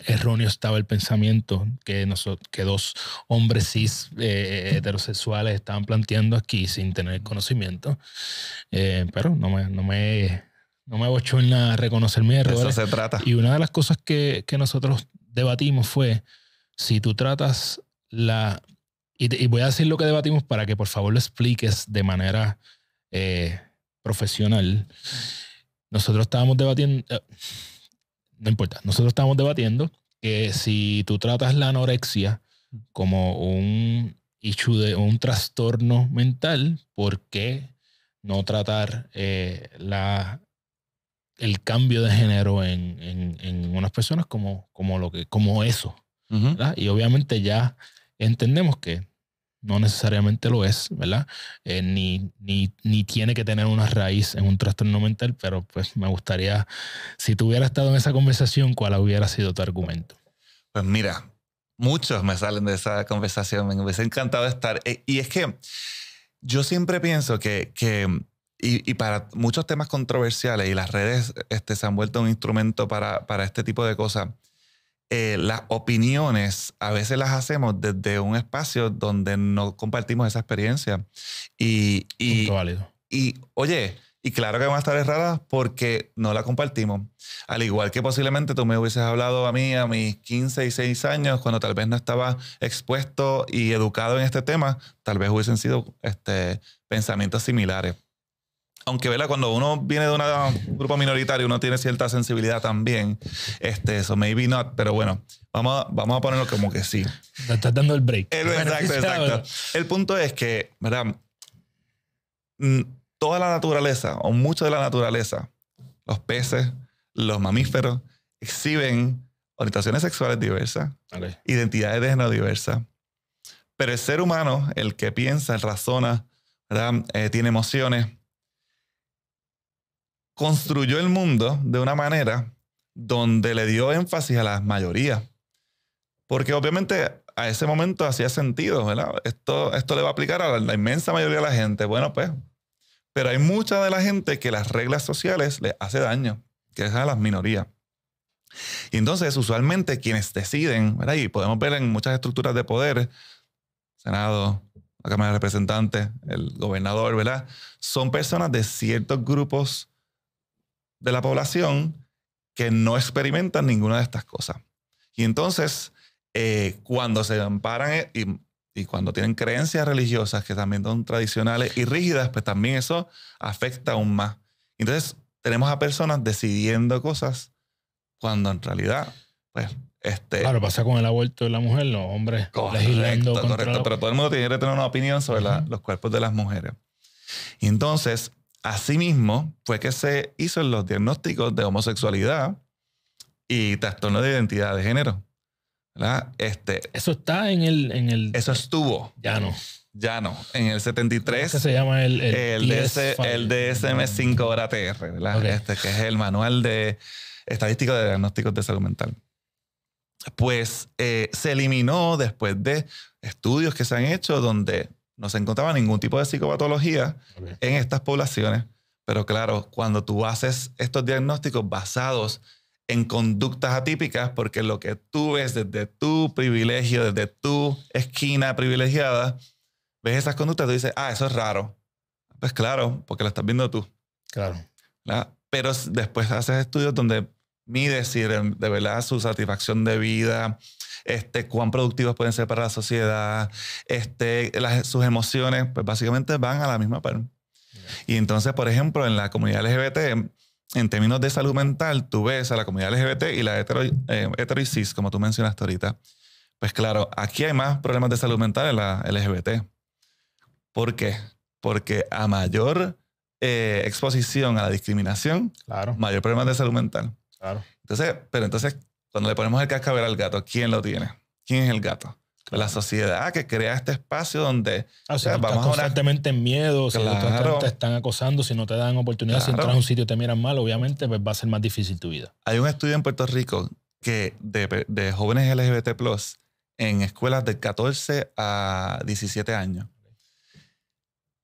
S1: erróneo estaba el pensamiento que 2 hombres cis heterosexuales estaban planteando aquí sin tener conocimiento. Pero no me abochorna reconocer mis errores.
S2: Eso se trata.
S1: Y una de las cosas que nosotros debatimos fue, si tú tratas y voy a decir lo que debatimos para que por favor lo expliques de manera profesional. Nosotros estábamos debatiendo, no importa, nosotros estábamos debatiendo que si tú tratas la anorexia como un issue un trastorno mental, ¿por qué no tratar el cambio de género en unas personas como eso? ¿Verdad? Y obviamente ya entendemos que no necesariamente lo es, ¿verdad? Ni tiene que tener una raíz en un trastorno mental, pero pues me gustaría, si tú hubieras estado en esa conversación, ¿cuál hubiera sido tu argumento?
S2: Pues mira, muchos me salen de esa conversación, me hubiese encantado estar. Y es que yo siempre pienso y para muchos temas controversiales, y las redes se han vuelto un instrumento para este tipo de cosas, las opiniones a veces las hacemos desde un espacio donde no compartimos esa experiencia.
S1: Punto válido.
S2: Oye, y claro que van a estar erradas porque no la compartimos. Al igual que posiblemente tú me hubieses hablado a mí a mis 15 y 16 años, cuando tal vez no estaba expuesto y educado en este tema, tal vez hubiesen sido pensamientos similares. Aunque, ¿verdad? Cuando uno viene de un grupo minoritario, uno tiene cierta sensibilidad también. Eso, maybe not, pero bueno, vamos a ponerlo como que sí.
S1: Te estás dando el break.
S2: Exacto. El punto es que, ¿verdad? Toda la naturaleza, o mucho de la naturaleza, los peces, los mamíferos, exhiben orientaciones sexuales diversas, identidades de género diversas. Pero el ser humano, el que piensa, razona, ¿verdad? Tiene emociones, construyó el mundo de una manera donde le dio énfasis a las mayorías. Porque obviamente a ese momento hacía sentido, ¿verdad? Esto le va a aplicar a la inmensa mayoría de la gente. Bueno, pues, pero hay mucha de la gente que las reglas sociales les hace daño, que es a las minorías. Y entonces, usualmente, quienes deciden, ¿verdad? Y podemos ver en muchas estructuras de poder, Senado, la Cámara de Representantes, el gobernador, ¿verdad? Son personas de ciertos grupos de la población que no experimentan ninguna de estas cosas. Y entonces, cuando se amparan y cuando tienen creencias religiosas que también son tradicionales y rígidas, pues también eso afecta aún más. Entonces, tenemos a personas decidiendo cosas cuando en realidad, pues,
S1: Claro, pasa con el aborto de la mujer, los hombres legislando contra
S2: correcto, pero todo el mundo tiene que tener una opinión sobre los cuerpos de las mujeres. Y entonces, asimismo, fue que se hizo los diagnósticos de homosexualidad y trastorno de identidad de género, ¿verdad?
S1: Eso está en el...
S2: Eso estuvo.
S1: Ya no.
S2: Ya no. En el 73.
S1: ¿Qué se llama el
S2: DSM-5-TR, ¿verdad?
S1: Okay.
S2: Que es el manual de estadístico de diagnósticos de salud mental. Pues se eliminó después de estudios que se han hecho donde no se encontraba ningún tipo de psicopatología en estas poblaciones. Pero claro, cuando tú haces estos diagnósticos basados en conductas atípicas, porque lo que tú ves desde tu privilegio, desde tu esquina privilegiada, ves esas conductas y tú dices, eso es raro. Pues claro, porque lo estás viendo tú.
S1: Claro.
S2: ¿Verdad? Pero después haces estudios donde mides si de verdad su satisfacción de vida, cuán productivos pueden ser para la sociedad, sus emociones, pues básicamente van a la misma par. Y entonces, por ejemplo, en la comunidad LGBT, en términos de salud mental, tú ves a la comunidad LGBT y la hetero y cis, como tú mencionaste ahorita. Pues claro, aquí hay más problemas de salud mental en la LGBT. ¿Por qué? Porque a mayor exposición a la discriminación, mayor problema de salud mental.
S1: Claro.
S2: Entonces, cuando le ponemos el cascabel al gato, ¿quién lo tiene? ¿Quién es el gato? Claro. La sociedad que crea este espacio donde
S1: vamos constantemente en miedo, si te están acosando, si no te dan oportunidad, si entras a un sitio y te miran mal, obviamente pues va a ser más difícil tu vida.
S2: Hay un estudio en Puerto Rico que de jóvenes LGBT+, en escuelas de 14 a 17 años,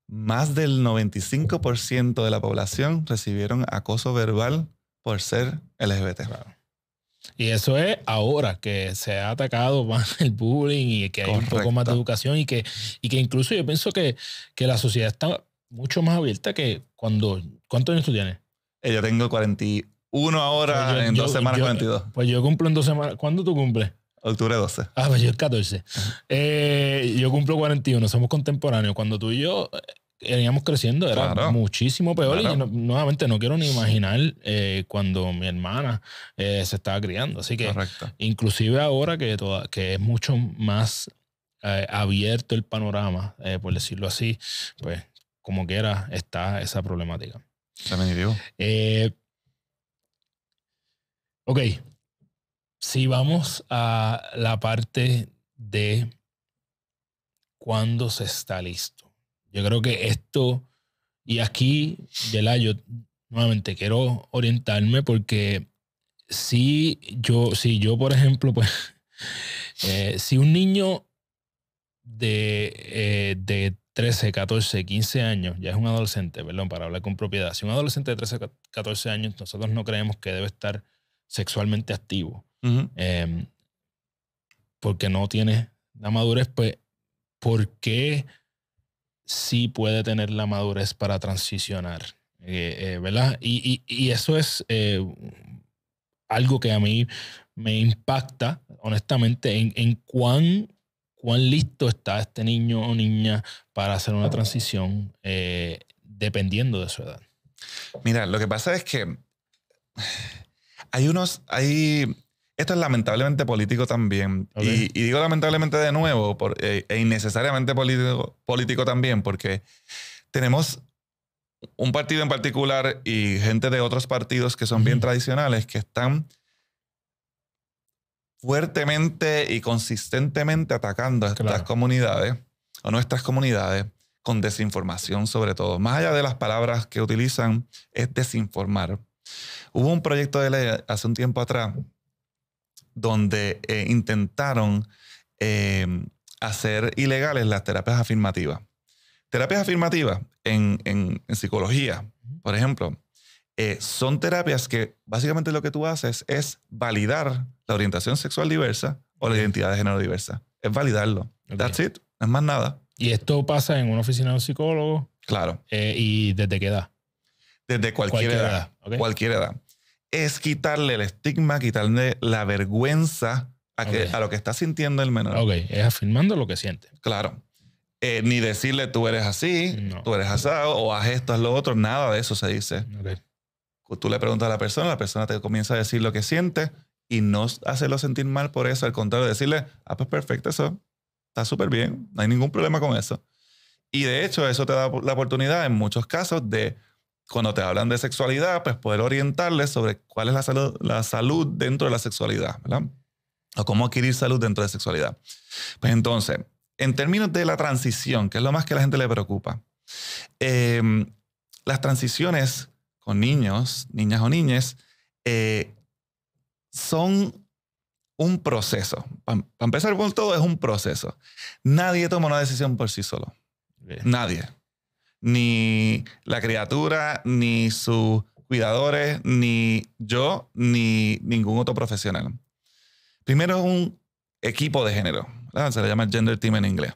S2: más del 95% de la población recibieron acoso verbal por ser LGBT.
S1: Claro. Y eso es ahora que se ha atacado más el bullying y que hay un poco más de educación y que incluso yo pienso que la sociedad está mucho más abierta que cuando... ¿Cuántos años tú tienes?
S2: Yo tengo 41 ahora, pues en 2 semanas 42.
S1: Pues yo cumplo en 2 semanas. ¿Cuándo tú cumples?
S2: Octubre 12.
S1: Pues yo el 14. Yo cumplo 41, somos contemporáneos. Cuando tú y yo veníamos creciendo era muchísimo peor. Claro. Y nuevamente no quiero ni imaginar cuando mi hermana se estaba criando. Así que inclusive ahora que es mucho más abierto el panorama, por decirlo así, pues como quiera está esa problemática. Ok. Si vamos a la parte de cuándo se está listo. Yo creo que esto, y aquí, Yela, yo nuevamente quiero orientarme porque si yo, por ejemplo, pues, si un niño de 13, 14, 15 años, ya es un adolescente, perdón, para hablar con propiedad, si un adolescente de 13, 14 años, nosotros no creemos que debe estar sexualmente activo, porque no tiene la madurez, pues, ¿por qué sí puede tener la madurez para transicionar? ¿Verdad? Y eso es algo que a mí me impacta, honestamente, en cuán listo está este niño o niña para hacer una transición dependiendo de su edad.
S2: Mira, lo que pasa es que esto es lamentablemente político también. Okay. Y digo lamentablemente de nuevo e innecesariamente político también, porque tenemos un partido en particular y gente de otros partidos que son bien tradicionales que están fuertemente y consistentemente atacando a estas comunidades o nuestras comunidades con desinformación sobre todo. Más allá de las palabras que utilizan, es desinformar. Hubo un proyecto de ley hace un tiempo atrás donde intentaron hacer ilegales las terapias afirmativas. Terapias afirmativas en psicología, por ejemplo, son terapias que básicamente lo que tú haces es validar la orientación sexual diversa o la identidad de género diversa. Es validarlo. Okay. That's it. No es más nada.
S1: ¿Y esto pasa en una oficina de un psicólogo?
S2: Claro.
S1: ¿Y desde qué edad?
S2: Desde cualquier edad. Okay. Cualquier edad. Es quitarle el estigma, quitarle la vergüenza a lo que está sintiendo el menor.
S1: Ok, es afirmando lo que siente.
S2: Claro. Ni decirle tú eres así, tú eres asado, o haz esto, haz lo otro. Nada de eso se dice. Okay. Tú le preguntas a la persona te comienza a decir lo que siente y no hacerlo sentir mal por eso. Al contrario, decirle, pues perfecto, eso está súper bien, no hay ningún problema con eso. Y de hecho, eso te da la oportunidad en muchos casos de, cuando te hablan de sexualidad, pues poder orientarles sobre cuál es la salud dentro de la sexualidad, ¿verdad? O cómo adquirir salud dentro de la sexualidad. Pues entonces, en términos de la transición, que es lo más que a la gente le preocupa, las transiciones con niños, niñas o niñes, son un proceso. Para empezar con todo, es un proceso. Nadie toma una decisión por sí solo. Bien. Nadie. Ni la criatura, ni sus cuidadores, ni yo, ni ningún otro profesional. Primero es un equipo de género, ¿verdad? Se le llama gender team en inglés.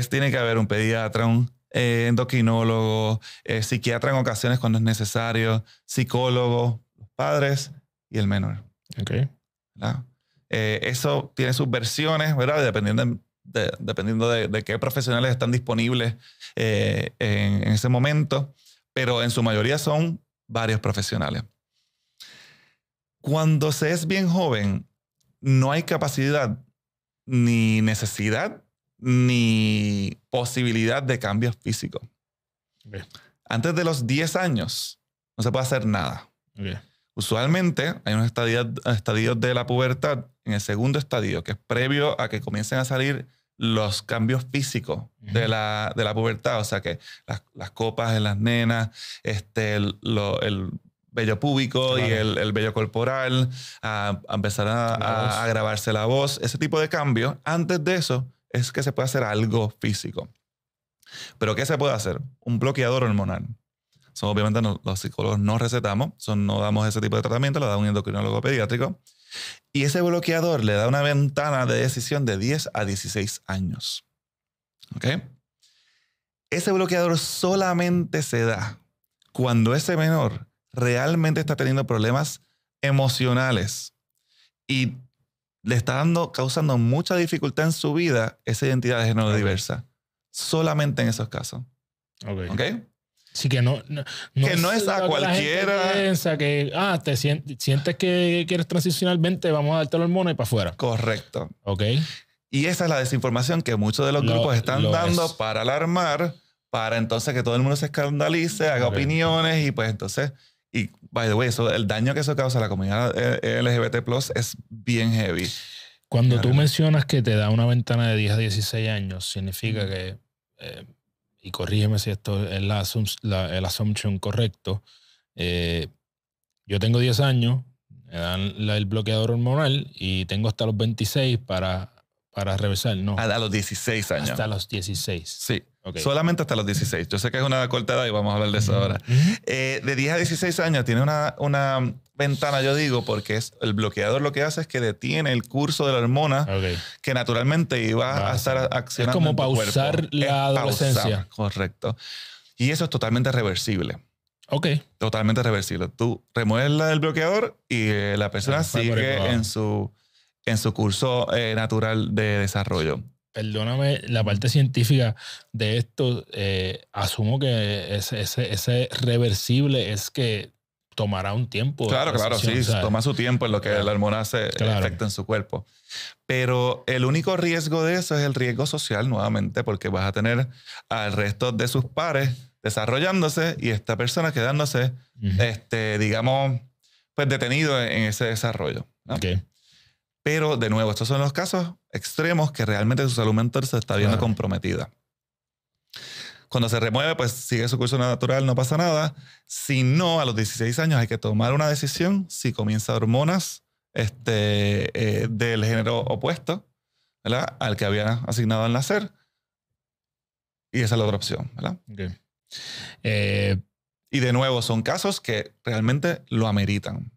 S2: Tiene que haber un pediatra, un endocrinólogo, psiquiatra en ocasiones cuando es necesario, psicólogo, los padres y el menor.
S1: Okay.
S2: Eso tiene sus versiones, ¿verdad? Dependiendo de qué profesionales están disponibles en ese momento, pero en su mayoría son varios profesionales. Cuando se es bien joven, no hay capacidad ni necesidad ni posibilidad de cambios físicos. Okay. Antes de los 10 años no se puede hacer nada. Okay. Usualmente hay unos estadios de la pubertad en el segundo estadio, que es previo a que comiencen a salir los cambios físicos de la pubertad. O sea que las copas en las nenas, el vello púbico y el vello corporal, a empezar a agravarse la voz, ese tipo de cambios. Antes de eso es que se puede hacer algo físico. ¿Pero qué se puede hacer? Un bloqueador hormonal. Obviamente los psicólogos no recetamos, no damos ese tipo de tratamiento, lo da un endocrinólogo pediátrico. Y ese bloqueador le da una ventana de decisión de 10 a 16 años. ¿Ok? Ese bloqueador solamente se da cuando ese menor realmente está teniendo problemas emocionales y le está causando mucha dificultad en su vida esa identidad de género diversa. Solamente en esos casos. ¿Ok?
S1: Sí, que no
S2: es a cualquiera.
S1: Piensa que te sientes que quieres transicionar, vente, vamos a darte la hormona y para afuera.
S2: Correcto.
S1: Ok.
S2: Y esa es la desinformación que muchos de los grupos están dando para alarmar, para entonces que todo el mundo se escandalice, haga opiniones y pues entonces, y by the way, el daño que eso causa a la comunidad LGBT+ es bien heavy.
S1: Cuando tú mencionas que te da una ventana de 10 a 16 años, significa que, y corrígeme si esto es el assumption correcto, yo tengo 10 años, me dan el bloqueador hormonal y tengo hasta los 26 para reversar, ¿no?
S2: A los 16 años.
S1: Hasta los 16.
S2: Sí.
S1: Okay.
S2: Solamente hasta los 16. Yo sé que es una corta edad y vamos a hablar de eso ahora. De 10 a 16 años tiene una ventana, yo digo, porque el bloqueador lo que hace es que detiene el curso de la hormona que naturalmente iba a estar accionando.
S1: Es como pausar la adolescencia.
S2: Correcto. Y eso es totalmente reversible.
S1: Ok.
S2: Totalmente reversible. Tú remueves el bloqueador y la persona sigue en su curso natural de desarrollo.
S1: Perdóname, la parte científica de esto, asumo que ese reversible es que tomará un tiempo.
S2: Claro, sí, toma su tiempo en lo que la hormona se efecta en su cuerpo. Pero el único riesgo de eso es el riesgo social, nuevamente, porque vas a tener al resto de sus pares desarrollándose y esta persona quedándose, digamos, pues detenido en ese desarrollo, ¿no?
S1: Okay.
S2: Pero, de nuevo, estos son los casos extremos que realmente su salud mental se está viendo comprometida. Cuando se remueve, pues sigue su curso natural, no pasa nada. Si no, a los 16 años hay que tomar una decisión si comienza hormonas del género opuesto, ¿verdad?, al que había asignado al nacer. Y esa es la otra opción, ¿verdad?
S1: Okay.
S2: Y de nuevo, son casos que realmente lo ameritan.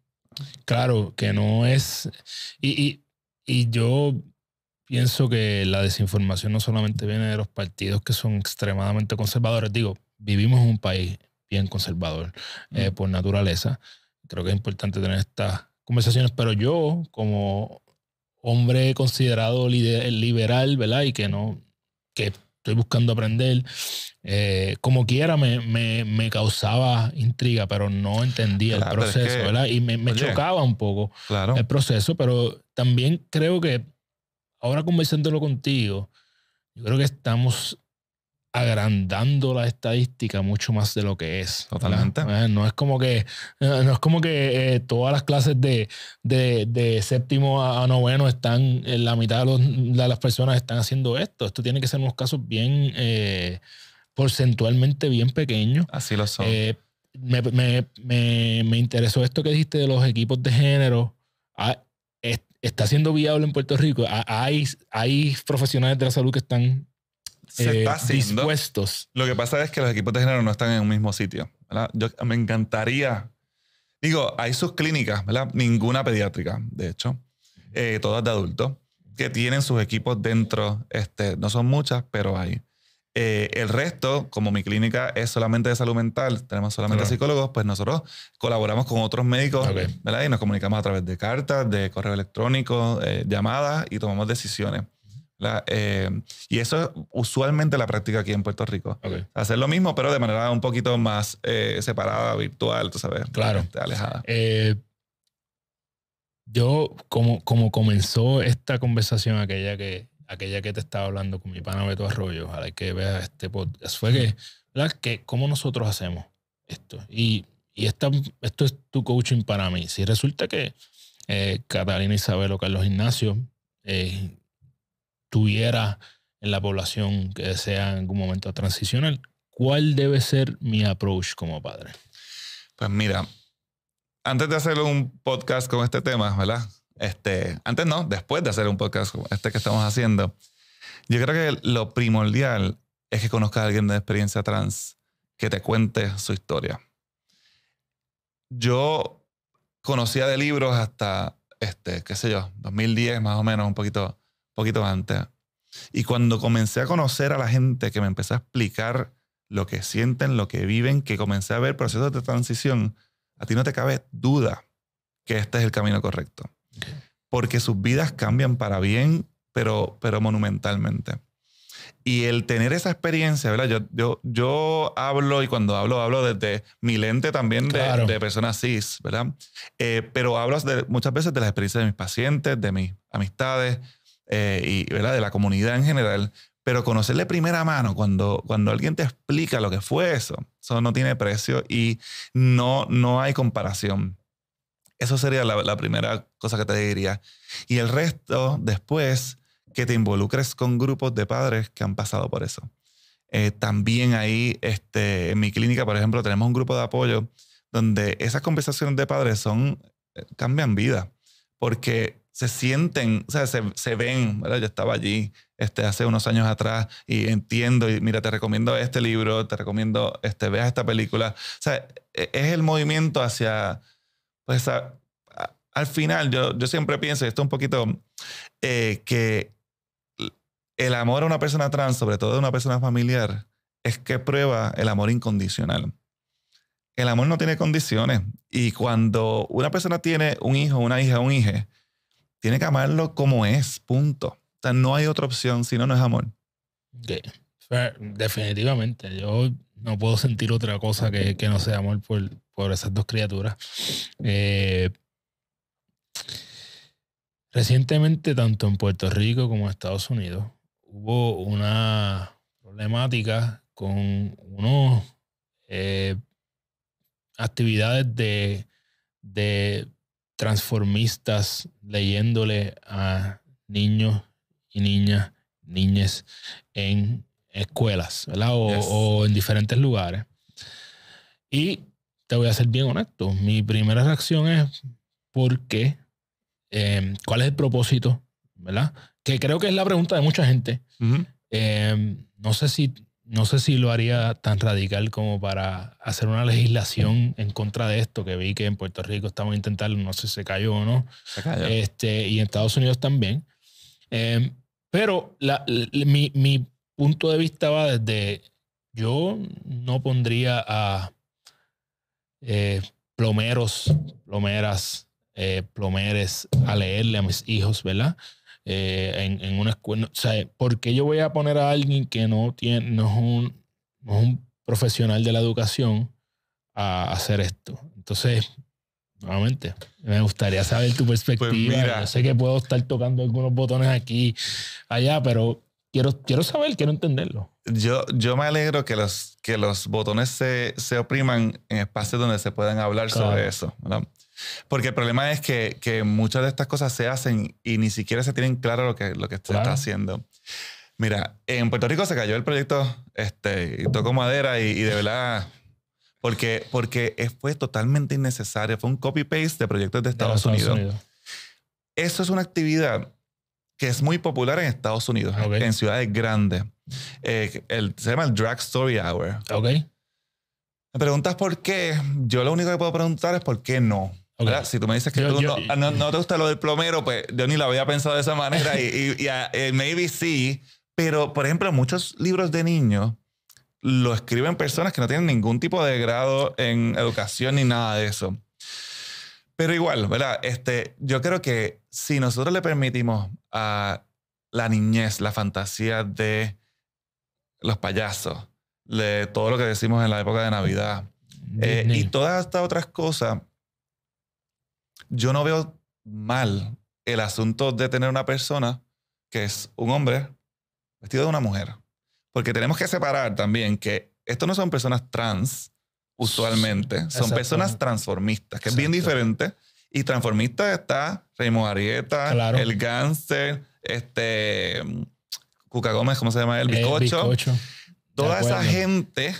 S1: Claro, que no es... Y yo pienso que la desinformación no solamente viene de los partidos que son extremadamente conservadores. Digo, vivimos en un país bien conservador por naturaleza. Creo que es importante tener estas conversaciones, pero yo, como hombre considerado liberal, ¿verdad? Y que estoy buscando aprender, como quiera me causaba intriga, pero no entendía el proceso, ¿verdad? Y me chocaba un poco el proceso, pero también creo que ahora conversándolo contigo, yo creo que estamos agrandando la estadística mucho más de lo que es.
S2: Totalmente.
S1: No es como que todas las clases de séptimo a noveno están, en la mitad de las personas están haciendo esto. Esto tiene que ser unos casos bien porcentualmente bien pequeños.
S2: Así lo son.
S1: Me interesó esto que dijiste de los equipos de género. Está siendo viable en Puerto Rico. Hay profesionales de la salud que están dispuestos.
S2: Lo que pasa es que los equipos de género no están en un mismo sitio, ¿verdad? Me encantaría. Digo, hay sus clínicas, ¿verdad? Ninguna pediátrica, de hecho. Todas de adultos, que tienen sus equipos dentro. No son muchas, pero hay. El resto, como mi clínica es solamente de salud mental, tenemos solamente psicólogos, pues nosotros colaboramos con otros médicos, ¿verdad? Y nos comunicamos a través de cartas, de correo electrónico, llamadas y tomamos decisiones. Y eso es usualmente la práctica aquí en Puerto Rico. Hacer lo mismo, pero de manera un poquito más separada, virtual, tú sabes.
S1: Claro.
S2: Alejada.
S1: Yo, como comenzó esta conversación, aquella que te estaba hablando con mi pana Beto Arroyo, ojalá que veas este podcast, fue que, ¿verdad?, que cómo nosotros hacemos esto. Y esto es tu coaching para mí. Si resulta que Catalina Isabel o Carlos Ignacio tuviera en la población que desea en algún momento transicionar, ¿cuál debe ser mi approach como padre?
S2: Pues mira, antes de hacer un podcast con este tema, ¿verdad? Antes no, después de hacer un podcast como este que estamos haciendo, yo creo que lo primordial es que conozcas a alguien de experiencia trans que te cuente su historia. Yo conocía de libros hasta, qué sé yo, 2010 más o menos, un poquito antes. Y cuando comencé a conocer a la gente que me empezó a explicar lo que sienten, lo que viven, que comencé a ver procesos de transición, a ti no te cabe duda que este es el camino correcto. Porque sus vidas cambian para bien, pero monumentalmente. Y el tener esa experiencia, ¿verdad? Yo hablo, y cuando hablo desde mi lente también de personas cis, ¿verdad? Pero hablo muchas veces de las experiencias de mis pacientes, de mis amistades, y, ¿verdad?, de la comunidad en general. Pero conocerle primera mano, cuando alguien te explica lo que fue eso no tiene precio y no hay comparación. Eso sería la primera cosa que te diría. Y el resto, después, que te involucres con grupos de padres que han pasado por eso. También ahí, en mi clínica, por ejemplo, tenemos un grupo de apoyo donde esas conversaciones de padres cambian vida. Porque se sienten, o sea, se ven, ¿verdad? Yo estaba allí hace unos años atrás y entiendo, y mira, te recomiendo este libro, te recomiendo, veas esta película. O sea, es el movimiento hacia, pues, al final, yo siempre pienso, y esto un poquito, que el amor a una persona trans, sobre todo a una persona familiar, es que prueba el amor incondicional. El amor no tiene condiciones. Y cuando una persona tiene un hijo, una hija, un hijo, tiene que amarlo como es, punto. O sea, no hay otra opción, si no, no es amor.
S1: Okay. Definitivamente. Yo no puedo sentir otra cosa que no sea amor por esas dos criaturas. Recientemente, tanto en Puerto Rico como en Estados Unidos, hubo una problemática con unos actividades de transformistas leyéndole a niños y niñas en escuelas, ¿verdad? O en diferentes lugares. Y te voy a ser bien honesto. Mi primera reacción es ¿por qué? ¿Cuál es el propósito? ¿Verdad? Que creo que es la pregunta de mucha gente.
S2: Uh-huh.
S1: No sé si lo haría tan radical como para hacer una legislación en contra de esto, que vi que en Puerto Rico estamos intentando, no sé si se cayó o no.
S2: Se cayó.
S1: Y en Estados Unidos también. Pero mi punto de vista va desde, yo no pondría a plomeros, plomeras, plomeres a leerle a mis hijos, ¿verdad? En una escuela. O sea, ¿por qué yo voy a poner a alguien que no es un profesional de la educación a hacer esto? Entonces, nuevamente, me gustaría saber tu perspectiva. Pues mira, yo sé que puedo estar tocando algunos botones aquí, allá, pero quiero saber, quiero entenderlo.
S2: Yo me alegro que los botones se opriman en espacios donde se puedan hablar sobre eso, ¿verdad? Porque el problema es que muchas de estas cosas se hacen y ni siquiera se tienen claro lo que se está haciendo. Mira, en Puerto Rico se cayó el proyecto, y tocó madera y de verdad, porque fue totalmente innecesario. Fue un copy-paste de proyectos de Estados Unidos. Eso es una actividad que es muy popular en Estados Unidos, en ciudades grandes. Se llama el Drag Story Hour.
S1: Okay.
S2: Me preguntas por qué. Yo lo único que puedo preguntar es por qué no. Okay. Si tú me dices que no te gusta lo del plomero, pues yo ni lo había pensado de esa manera y maybe sí. Pero, por ejemplo, muchos libros de niños lo escriben personas que no tienen ningún tipo de grado en educación ni nada de eso. Pero igual, ¿verdad? Yo creo que si nosotros le permitimos a la niñez, la fantasía de los payasos, de todo lo que decimos en la época de Navidad y todas estas otras cosas, yo no veo mal el asunto de tener una persona que es un hombre vestido de una mujer. Porque tenemos que separar también que estos no son personas trans usualmente, son personas transformistas, que es bien diferente. Y transformista está Raymond Arrieta, claro, el Gánster, Cuca Gómez, ¿cómo se llama él? Bizcocho. Toda esa gente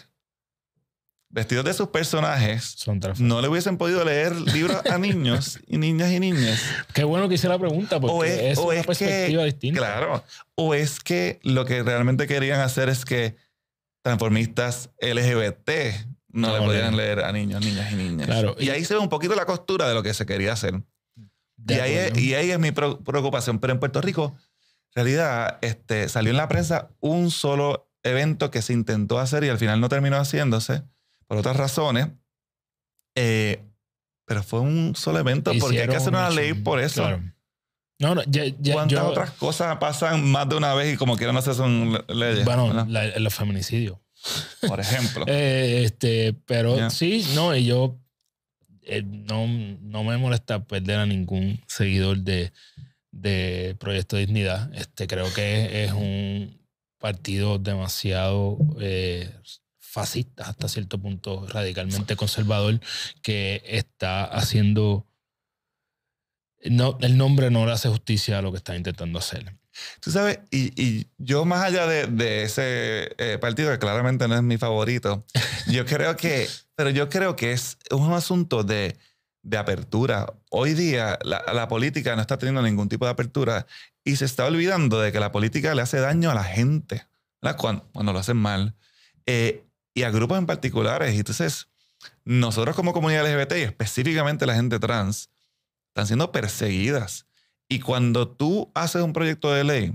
S2: vestidos de sus personajes no le hubiesen podido leer libros a niños y niñas y niñas.
S1: Qué bueno que hice la pregunta porque es una perspectiva distinta.
S2: Claro. O es que lo que realmente querían hacer es que transformistas LGBT no le podían leer a niños, niñas y niñas.
S1: Claro.
S2: Y ahí se ve un poquito la costura de lo que se quería hacer. Y ahí es mi preocupación. Pero en Puerto Rico, en realidad, salió en la prensa un solo evento que se intentó hacer y al final no terminó haciéndose por otras razones. Pero fue un solo evento porque hay que hacer una ley por eso. Claro. ¿Cuántas otras cosas pasan más de una vez y como quiera no se son leyes?
S1: Bueno, los feminicidios.
S2: Por ejemplo.
S1: Pero sí, no, y yo no me molesta perder a ningún seguidor de Proyecto Dignidad. Creo que es un partido demasiado fascista, hasta cierto punto radicalmente conservador, que está haciendo no, el nombre no le hace justicia a lo que está intentando hacer.
S2: Tú sabes, y yo más allá de ese partido, que claramente no es mi favorito, yo creo que es un asunto de apertura. Hoy día la política no está teniendo ningún tipo de apertura y se está olvidando de que la política le hace daño a la gente, ¿verdad? Cuando lo hacen mal. Y a grupos en particulares. Y entonces, nosotros como comunidad LGBT y específicamente la gente trans, están siendo perseguidas. Y cuando tú haces un proyecto de ley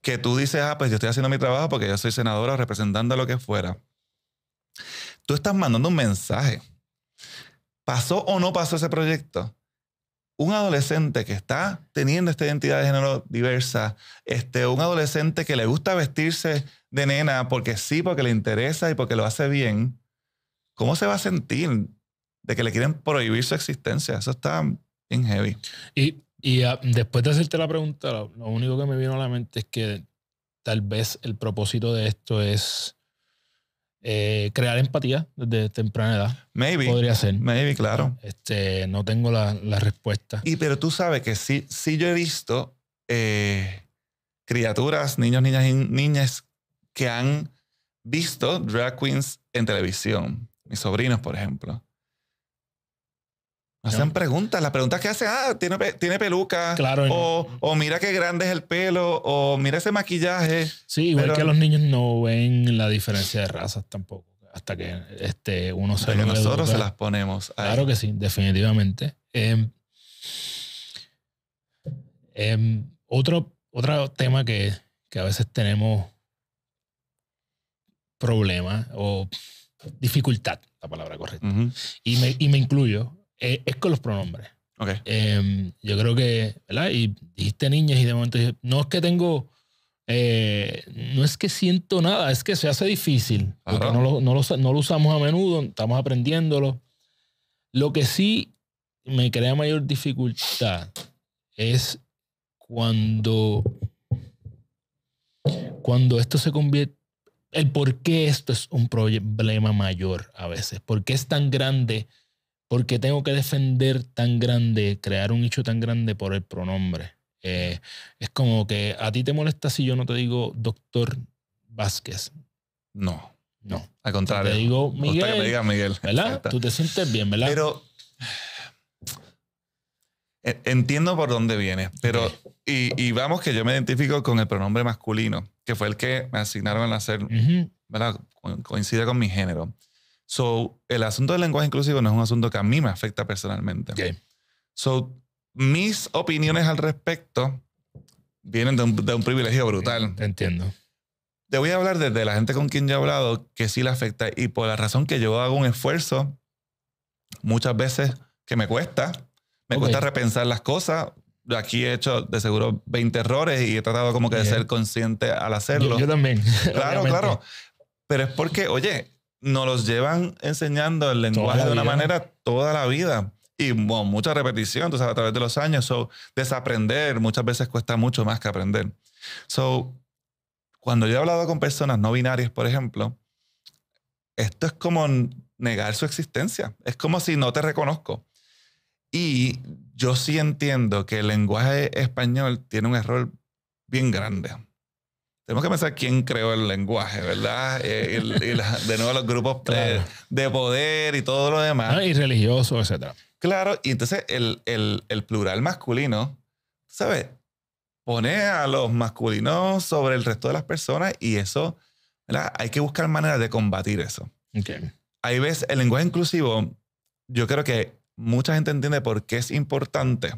S2: que tú dices, pues yo estoy haciendo mi trabajo porque yo soy senadora representando lo que fuera, tú estás mandando un mensaje. ¿Pasó o no pasó ese proyecto? Un adolescente que está teniendo esta identidad de género diversa, un adolescente que le gusta vestirse de nena porque sí, porque le interesa y porque lo hace bien, ¿cómo se va a sentir de que le quieren prohibir su existencia? Eso está bien heavy.
S1: Y después de hacerte la pregunta, lo único que me vino a la mente es que tal vez el propósito de esto es crear empatía desde temprana edad.
S2: Maybe.
S1: Podría ser.
S2: Maybe, claro.
S1: No tengo la respuesta.
S2: Pero tú sabes que sí yo he visto criaturas, niños, niñas y niñas que han visto drag queens en televisión. Mis sobrinos, por ejemplo. Hacen preguntas. Las preguntas que hacen, tiene peluca.
S1: Claro.
S2: O mira qué grande es el pelo. O mira ese maquillaje.
S1: Sí, igual que los niños no ven la diferencia de razas tampoco. Hasta que uno se lo
S2: nosotros
S1: educa.
S2: se las ponemos ahí.
S1: Claro que sí, definitivamente. Otro tema que a veces tenemos problemas o dificultad, la palabra correcta.
S2: Uh-huh.
S1: Y me incluyo. Es con los pronombres.
S2: Okay.
S1: Yo creo que, ¿verdad? Y dijiste niñas y de momento dije, no es que tengo, no es que siento nada, es que se hace difícil. Porque no lo usamos a menudo, estamos aprendiéndolo. Lo que sí me crea mayor dificultad es cuando esto se convierte, el por qué esto es un problema mayor a veces. ¿Por qué es tan grande? ¿Por qué tengo que defender tan grande, crear un nicho tan grande por el pronombre? Es como que a ti te molesta si yo no te digo doctor Vázquez.
S2: No. Al
S1: Te
S2: contrario.
S1: digo Miguel.
S2: Que me digas Miguel.
S1: ¿Verdad?
S2: Exacto.
S1: Tú te sientes bien, ¿verdad?
S2: Pero entiendo por dónde vienes. Pero, okay. y vamos que yo me identifico con el pronombre masculino, que fue el que me asignaron al nacer, ¿verdad? Coincide con mi género. So, el asunto del lenguaje inclusivo no es un asunto que a mí me afecta personalmente.
S1: Okay.
S2: So, mis opiniones al respecto vienen de un privilegio brutal.
S1: Te entiendo.
S2: Te voy a hablar desde la gente con quien yo he hablado que sí le afecta y por la razón que yo hago un esfuerzo muchas veces que me cuesta. Me cuesta repensar las cosas. Yo aquí he hecho de seguro 20 errores y he tratado como que de ser consciente al hacerlo.
S1: Yo también.
S2: Claro. Pero es porque, oye, nos los llevan enseñando el lenguaje de una manera toda la vida. Y bueno, mucha repetición, tú sabes, a través de los años. So, desaprender muchas veces cuesta mucho más que aprender. So, cuando yo he hablado con personas no binarias, por ejemplo, esto es como negar su existencia. Es como si no te reconozco. Y yo sí entiendo que el lenguaje español tiene un error bien grande. Tenemos que pensar quién creó el lenguaje, ¿verdad? De nuevo los grupos de poder y todo lo demás.
S1: Y religioso, etc.
S2: Claro, y entonces el plural masculino, ¿sabes? Pone a los masculinos sobre el resto de las personas y eso, ¿verdad? Hay que buscar maneras de combatir eso.
S1: Okay.
S2: Ahí ves, el lenguaje inclusivo, yo creo que mucha gente entiende por qué es importante.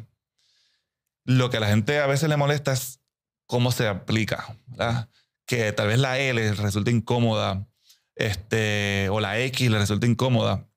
S2: Lo que a la gente a veces le molesta es cómo se aplica, ¿verdad? Que tal vez la E le resulte incómoda, o la X le resulte incómoda.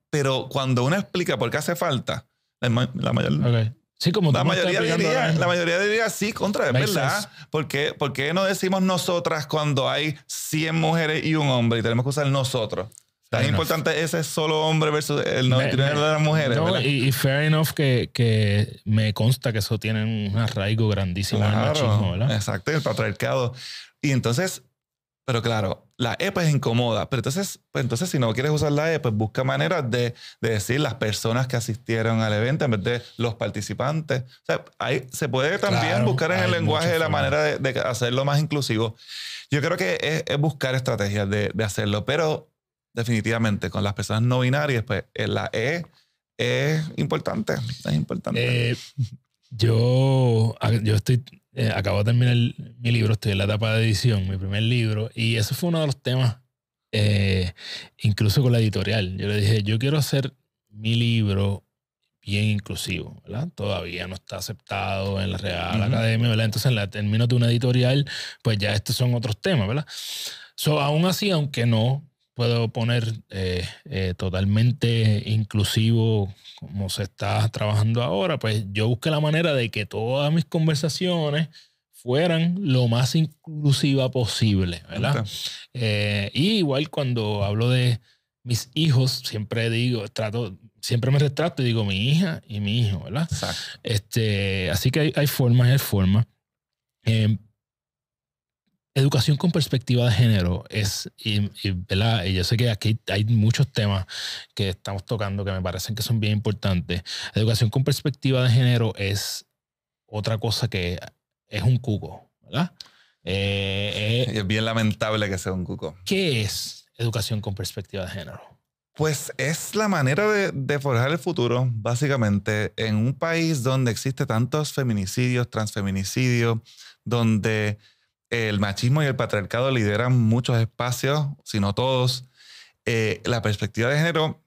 S2: Pero cuando uno explica por qué hace falta, la mayoría,
S1: sí, como
S2: la mayoría diría sí, contra, es verdad. ¿Por qué no decimos nosotras cuando hay 100 mujeres y un hombre y tenemos que usar nosotros? Tan importante ese solo hombre versus el 99% de las mujeres.
S1: No, y fair enough que me consta que eso tiene un arraigo grandísimo en el machismo, ¿verdad?
S2: Exacto, el patriarcado. Y entonces, pero claro, la E pues incomoda, pero entonces si no quieres usar la E, pues busca maneras de decir las personas que asistieron al evento en vez de los participantes. O sea, ahí se puede también buscar en el lenguaje la manera de hacerlo más inclusivo. Yo creo que es buscar estrategias de hacerlo, pero definitivamente con las personas no binarias, pues la E es importante. Es importante.
S1: Yo estoy... acabo de terminar mi libro, estoy en la etapa de edición, mi primer libro, y eso fue uno de los temas, incluso con la editorial. Yo le dije, yo quiero hacer mi libro bien inclusivo, ¿verdad? Todavía no está aceptado en la Real Academia, ¿verdad? Entonces, en la términos de una editorial, pues ya estos son otros temas, ¿verdad? Aún así, aunque no puedo poner totalmente inclusivo como se está trabajando ahora, pues yo busqué la manera de que todas mis conversaciones fueran lo más inclusiva posible, ¿verdad? Y igual cuando hablo de mis hijos, siempre me retrato y digo mi hija y mi hijo, ¿verdad?
S2: Exacto.
S1: Así que hay formas, hay formas. Educación con perspectiva de género ¿verdad? Y yo sé que aquí hay muchos temas que estamos tocando que me parecen que son bien importantes. Educación con perspectiva de género es otra cosa que es un cuco, ¿verdad?
S2: Es bien lamentable que sea un cuco.
S1: ¿Qué es educación con perspectiva de género?
S2: Pues es la manera de forjar el futuro, básicamente, en un país donde existe tantos feminicidios, transfeminicidios, donde el machismo y el patriarcado lideran muchos espacios, si no todos. La perspectiva de género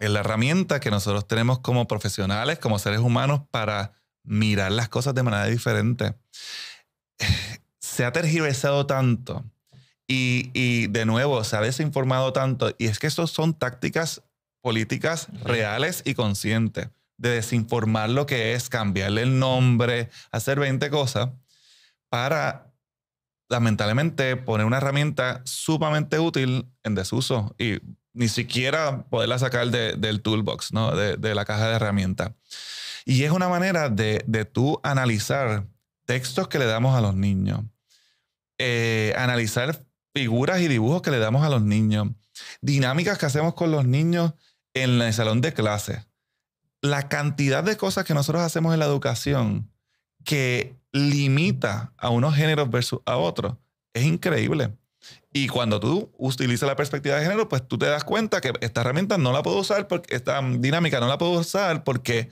S2: es la herramienta que nosotros tenemos como profesionales, como seres humanos, para mirar las cosas de manera diferente. Se ha tergiversado tanto y de nuevo se ha desinformado tanto. Y es que estos son tácticas políticas reales y conscientes de desinformar lo que es, cambiarle el nombre, hacer 20 cosas para lamentablemente poner una herramienta sumamente útil en desuso y ni siquiera poderla sacar del toolbox, ¿no? de la caja de herramientas. Y es una manera de tú analizar textos que le damos a los niños, analizar figuras y dibujos que le damos a los niños, dinámicas que hacemos con los niños en el salón de clase. La cantidad de cosas que nosotros hacemos en la educación que limita a unos géneros versus a otros es increíble. Y cuando tú utilizas la perspectiva de género, pues tú te das cuenta que esta herramienta no la puedo usar, porque esta dinámica no la puedo usar porque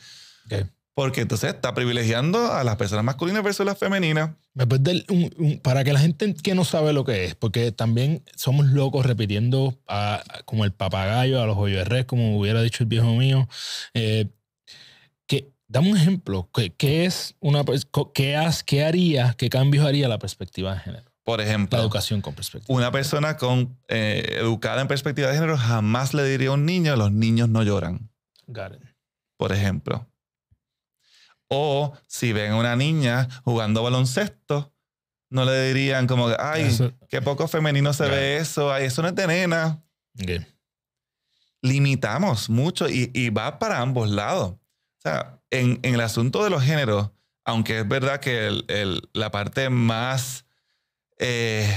S2: entonces está privilegiando a las personas masculinas versus las femeninas.
S1: ¿Me puedes dar para que la gente que no sabe lo que es? Porque también somos locos repitiendo como el papagayo a los hoyos de red, como hubiera dicho el viejo mío. Dame un ejemplo. ¿Qué cambios haría la perspectiva de género?
S2: Por ejemplo,
S1: la educación con perspectiva.
S2: Una persona educada en perspectiva de género jamás le diría a un niño: los niños no lloran.
S1: Got it.
S2: Por ejemplo. O si ven a una niña jugando baloncesto, no le dirían como, ay, qué poco femenino se ve eso, ay, eso no es de nena.
S1: Okay.
S2: Limitamos mucho y va para ambos lados. O sea, en el asunto de los géneros, aunque es verdad que la parte más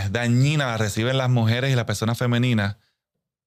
S2: dañina la reciben las mujeres y las personas femeninas,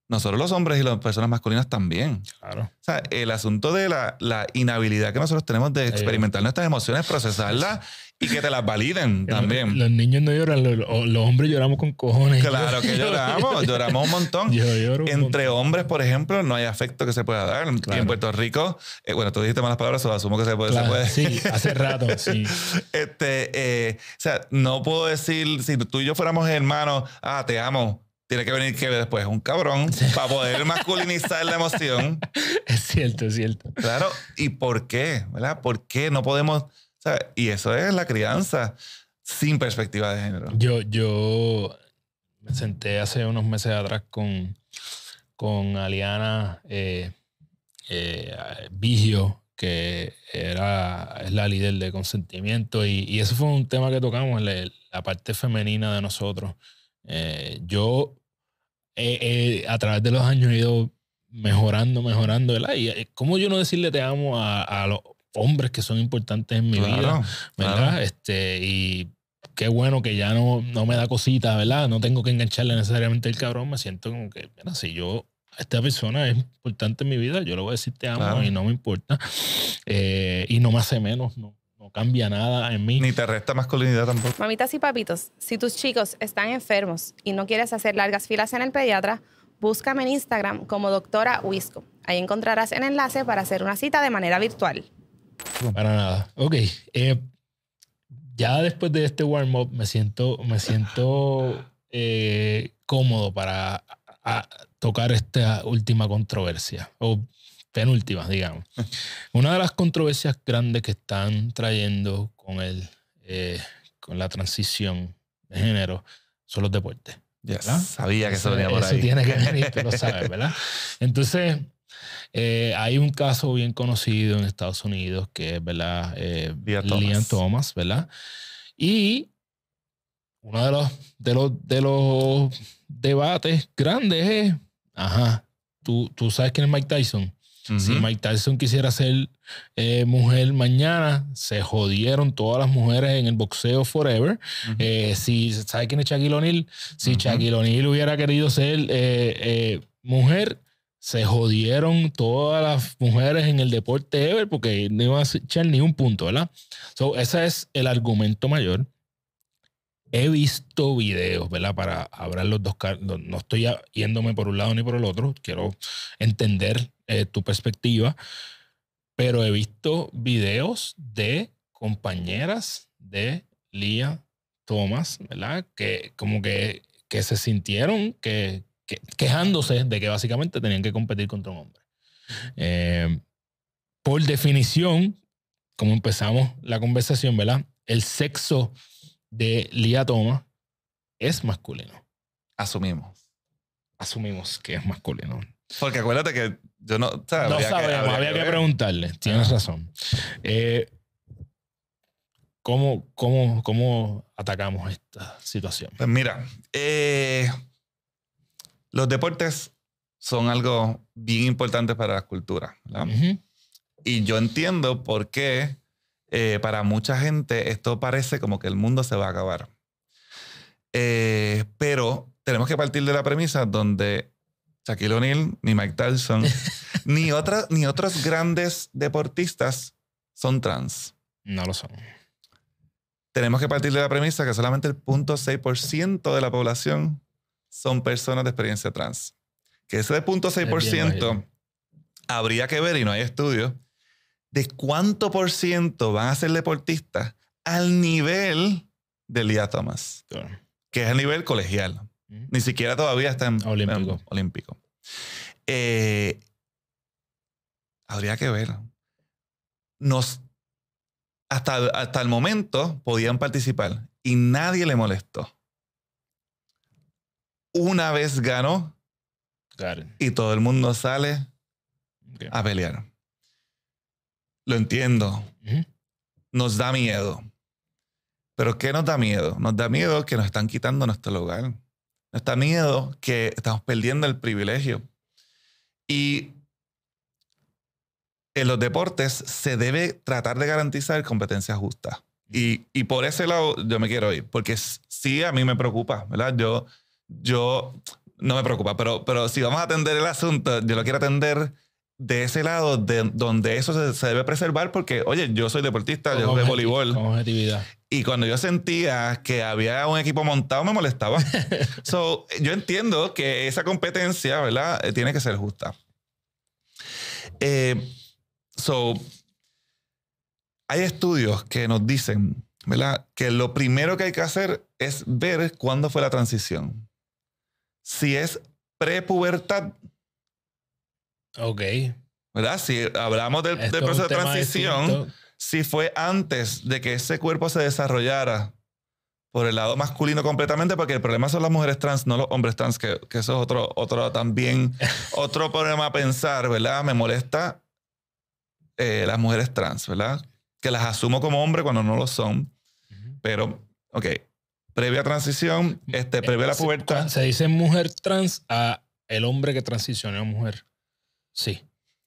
S2: nosotros los hombres y las personas masculinas también.
S1: Claro.
S2: O sea, el asunto de la inhabilidad que nosotros tenemos de experimentar nuestras emociones, procesarlas y que te las validen también.
S1: Los niños no lloran, los hombres lloramos con cojones.
S2: Claro que lloramos un montón.
S1: Yo lloro
S2: Entre hombres, por ejemplo, no hay afecto que se pueda dar. Claro. Y en Puerto Rico, bueno, tú dijiste malas palabras, o asumo que se puede.
S1: Claro,
S2: se puede.
S1: Sí, hace rato, sí.
S2: O sea, no puedo decir, si tú y yo fuéramos hermanos, te amo. Tiene que venir que después un cabrón para poder masculinizar la emoción.
S1: Es cierto, es cierto.
S2: Claro. ¿Y por qué? ¿Verdad? ¿Por qué no podemos? O sea, y eso es la crianza sin perspectiva de género.
S1: Yo me senté hace unos meses atrás con Aliana Vigio, que es la líder de consentimiento. Y eso fue un tema que tocamos, la parte femenina de nosotros. Yo a través de los años he ido mejorando, ¿verdad? Y cómo yo no decirle te amo a los hombres que son importantes en mi vida, ¿verdad?
S2: Claro.
S1: Y qué bueno que ya no me da cosita, ¿verdad? No tengo que engancharle necesariamente el cabrón. Me siento como que, mira, si esta persona es importante en mi vida, yo le voy a decir te amo, claro, y no me importa. Y no me hace menos, no cambia nada en mí.
S2: Ni te resta masculinidad tampoco.
S3: Mamitas y papitos, si tus chicos están enfermos y no quieres hacer largas filas en el pediatra, búscame en Instagram como Doctora Wisco. Ahí encontrarás el enlace para hacer una cita de manera virtual.
S1: Para nada. Ok. Ya después de este warm-up me siento cómodo para tocar esta última controversia, o penúltima, digamos. Una de las controversias grandes que están trayendo con la transición de género son los deportes.
S2: Yes. Sabía que eso venía por ahí.
S1: Eso tiene que venir, tú lo sabes, ¿verdad? Entonces, hay un caso bien conocido en Estados Unidos que es, ¿verdad? Lia Thomas, ¿verdad? Y uno de los debates grandes es, ¿tú sabes quién es Mike Tyson? Uh-huh. Si Mike Tyson quisiera ser mujer mañana, se jodieron todas las mujeres en el boxeo forever. Uh-huh. Si ¿sabes quién es Shaquille O'Neal? Si Shaquille O'Neal hubiera querido ser mujer, se jodieron todas las mujeres en el deporte ever porque no iban a echar ni un punto, ¿verdad? Ese es el argumento mayor. He visto videos, ¿verdad? Para hablar los dos casos. No estoy yéndome por un lado ni por el otro. Quiero entender tu perspectiva. Pero he visto videos de compañeras de Lia Thomas, ¿verdad? Que como que se sintieron quejándose de que básicamente tenían que competir contra un hombre. Por definición, como empezamos la conversación, ¿verdad? El sexo de Lia Thomas es masculino.
S2: Asumimos
S1: que es masculino.
S2: Porque acuérdate que yo no...
S1: No sabemos, había que preguntarle. Tienes razón. ¿Cómo atacamos esta situación?
S2: Pues mira, los deportes son algo bien importante para la cultura, ¿verdad? Uh-huh. Y yo entiendo por qué para mucha gente esto parece como que el mundo se va a acabar. Pero tenemos que partir de la premisa donde Shaquille O'Neal, ni Mike Tyson, ni otros grandes deportistas son trans.
S1: No lo son.
S2: Tenemos que partir de la premisa que solamente el 0.6% de la población son personas de experiencia trans. Que ese 0.6% habría que ver, y no hay estudios, de cuánto por ciento van a ser deportistas al nivel de Lia Thomas, que es a nivel colegial. Ni siquiera todavía está en olímpico. Habría que ver. Hasta el momento podían participar y nadie le molestó. Una vez ganó y todo el mundo sale a pelear. Lo entiendo. Uh-huh. Nos da miedo. ¿Pero qué nos da miedo? Nos da miedo que nos están quitando nuestro lugar. Nos da miedo que estamos perdiendo el privilegio. Y en los deportes se debe tratar de garantizar competencia justa. Y por ese lado yo me quiero ir. Porque sí, a mí me preocupa, ¿verdad? Yo no me preocupa, pero si vamos a atender el asunto, yo lo quiero atender de ese lado donde eso se debe preservar porque, oye, yo soy deportista, yo jugué voleibol.
S1: Con objetividad.
S2: Y cuando yo sentía que había un equipo montado, me molestaba. Yo entiendo que esa competencia, ¿verdad? Tiene que ser justa. Hay estudios que nos dicen, ¿verdad? Que lo primero que hay que hacer es ver cuándo fue la transición. Si es prepubertad.
S1: Ok.
S2: ¿Verdad? Si hablamos del proceso de transición, si fue antes de que ese cuerpo se desarrollara por el lado masculino completamente, porque el problema son las mujeres trans, no los hombres trans, que eso es otro también, otro problema a pensar, ¿verdad? Me molesta las mujeres trans, ¿verdad? Que las asumo como hombre cuando no lo son. Uh-huh. Pero, ok, previa transición, previa la pubertad.
S1: Se dice mujer trans a el hombre que transicionó a mujer. Sí.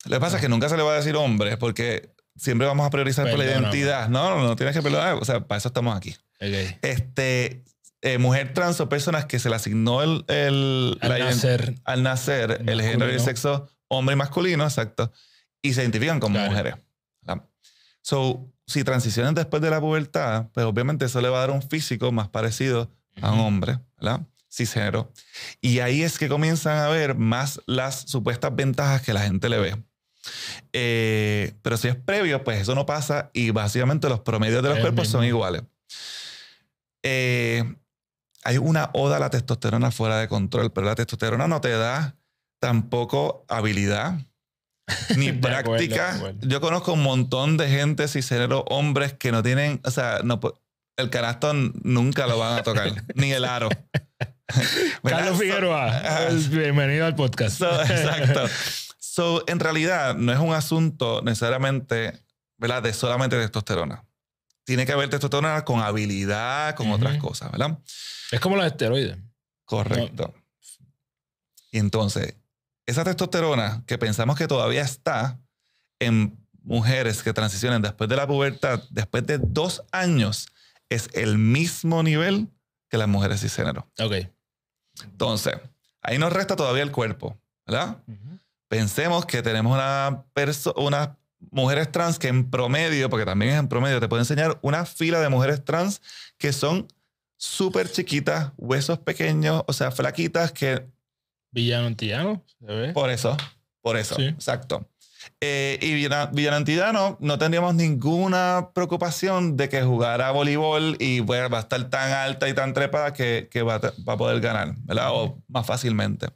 S2: Lo que pasa es que nunca se le va a decir hombre, porque siempre vamos a priorizar por la identidad. No tienes que perdonar. O sea, para eso estamos aquí.
S1: Okay.
S2: Mujer trans son personas que se le asignó al nacer el género y el sexo hombre y masculino, exacto, y se identifican como mujeres. ¿Verdad? So, si transicionan después de la pubertad, pues obviamente eso le va a dar un físico más parecido a un hombre, ¿verdad? Cisgénero. Y ahí es que comienzan a ver más las supuestas ventajas que la gente le ve. Pero si es previo, pues eso no pasa y básicamente los promedios de los cuerpos son iguales. Hay una oda a la testosterona fuera de control, pero la testosterona no te da tampoco habilidad ni práctica. Yo conozco un montón de gente cisgénero, hombres que no tienen, o sea, no, el canasto nunca lo van a tocar, ni el aro.
S1: Carlos Figueroa, bienvenido al podcast.
S2: Exacto. En realidad, no es un asunto necesariamente, ¿verdad?, de solamente testosterona. Tiene que haber testosterona con habilidad, con otras cosas, ¿verdad?
S1: Es como los esteroides.
S2: Correcto. Y entonces, esa testosterona que pensamos que todavía está en mujeres que transicionan después de la pubertad, después de 2 años, es el mismo nivel que las mujeres cisgénero.
S1: Ok.
S2: Entonces, ahí nos resta todavía el cuerpo, ¿verdad? Pensemos que tenemos unas mujeres trans que en promedio, porque también es en promedio, te puedo enseñar una fila de mujeres trans que son súper chiquitas, huesos pequeños, o sea, flaquitas que...
S1: Villano Antillano, ¿se ve?
S2: Por eso, sí. Exacto. Y Villano Antillano no tendríamos ninguna preocupación de que jugara voleibol y bueno, va a estar tan alta y tan trepada que va a poder ganar, ¿verdad? O más fácilmente.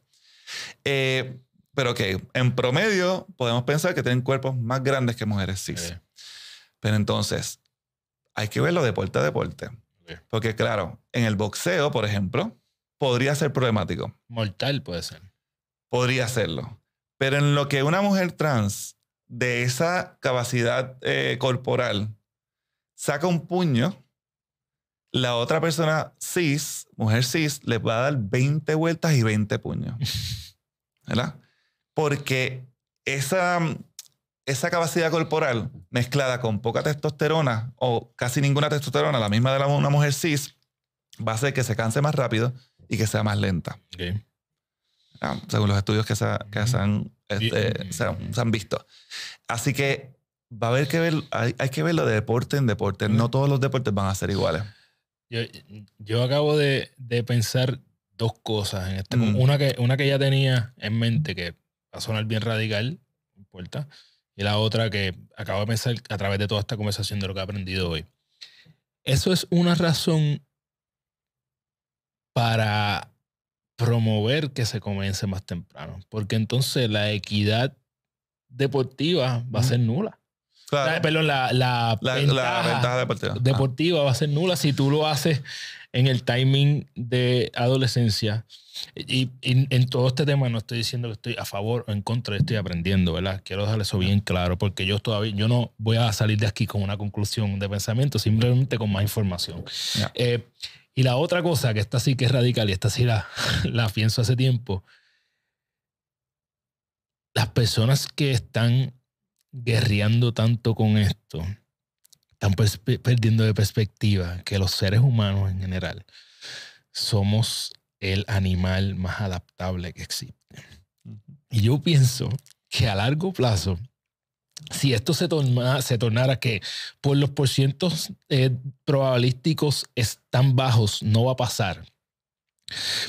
S2: Pero que en promedio podemos pensar que tienen cuerpos más grandes que mujeres cis. Pero entonces, hay que verlo deporte a deporte. Porque claro, en el boxeo, por ejemplo, podría ser problemático.
S1: Mortal puede ser.
S2: Podría serlo. Pero en lo que una mujer trans de esa capacidad corporal saca un puño, la otra persona cis, mujer cis, le va a dar 20 vueltas y 20 puños. ¿Verdad? Porque esa capacidad corporal mezclada con poca testosterona o casi ninguna testosterona, la misma de una mujer cis, va a hacer que se canse más rápido y que sea más lenta. Okay. Según los estudios que se han visto. Así que va a haber que ver, hay que verlo de deporte en deporte. No todos los deportes van a ser iguales.
S1: Yo acabo de pensar 2 cosas en este. Una que ya tenía en mente que va a sonar bien radical, no importa. Y la otra que acabo de pensar a través de toda esta conversación de lo que he aprendido hoy. Eso es una razón para promover que se comience más temprano. Porque entonces la equidad deportiva va a ser nula.
S2: Claro.
S1: Perdón, la
S2: ventaja
S1: deportiva va a ser nula si tú lo haces en el timing de adolescencia. Y en todo este tema no estoy diciendo que estoy a favor o en contra, estoy aprendiendo, ¿verdad? Quiero dejar eso bien claro, porque yo no voy a salir de aquí con una conclusión de pensamiento, simplemente con más información. Y la otra cosa, que esta sí que es radical, y esta sí la pienso hace tiempo, las personas que están guerreando tanto con esto están perdiendo de perspectiva que los seres humanos en general somos el animal más adaptable que existe. Y yo pienso que a largo plazo, si esto se tornara que por los porcientos probabilísticos tan bajos, no va a pasar.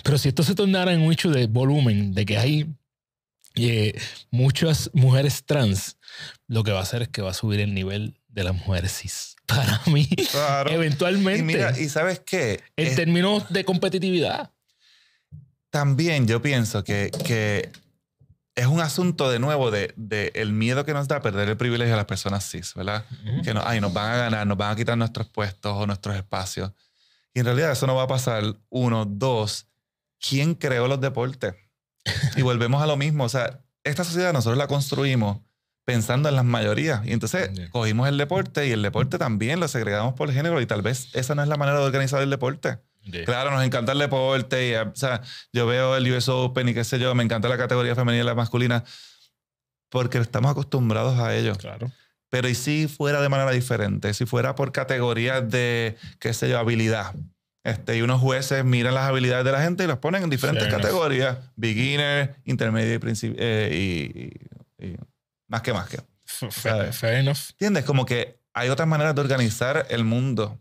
S1: Pero si esto se tornara en un hecho de volumen, de que hay muchas mujeres trans, lo que va a hacer es que va a subir el nivel de las mujeres cis. Para mí, claro. Eventualmente.
S2: Y mira, ¿y sabes qué?
S1: En términos de competitividad.
S2: También yo pienso que es un asunto de nuevo de el miedo que nos da perder el privilegio a las personas cis, ¿verdad? Que nos van a ganar, nos van a quitar nuestros puestos o nuestros espacios. Y en realidad eso no va a pasar. 1, 2, ¿quién creó los deportes? Y volvemos a lo mismo. O sea, esta sociedad nosotros la construimos pensando en las mayorías. Y entonces cogimos el deporte y el deporte también lo segregamos por género y tal vez esa no es la manera de organizar el deporte. Claro, nos encanta el deporte. Y, o sea, yo veo el US Open y qué sé yo, me encanta la categoría femenina y la masculina porque estamos acostumbrados a ello.
S1: Claro.
S2: Pero ¿y si fuera de manera diferente? Si fuera por categorías de, qué sé yo, habilidad. Y unos jueces miran las habilidades de la gente y las ponen en diferentes categorías. Beginner, intermedio y más que.
S1: Fair enough.
S2: ¿Entiendes? Como que hay otras maneras de organizar el mundo,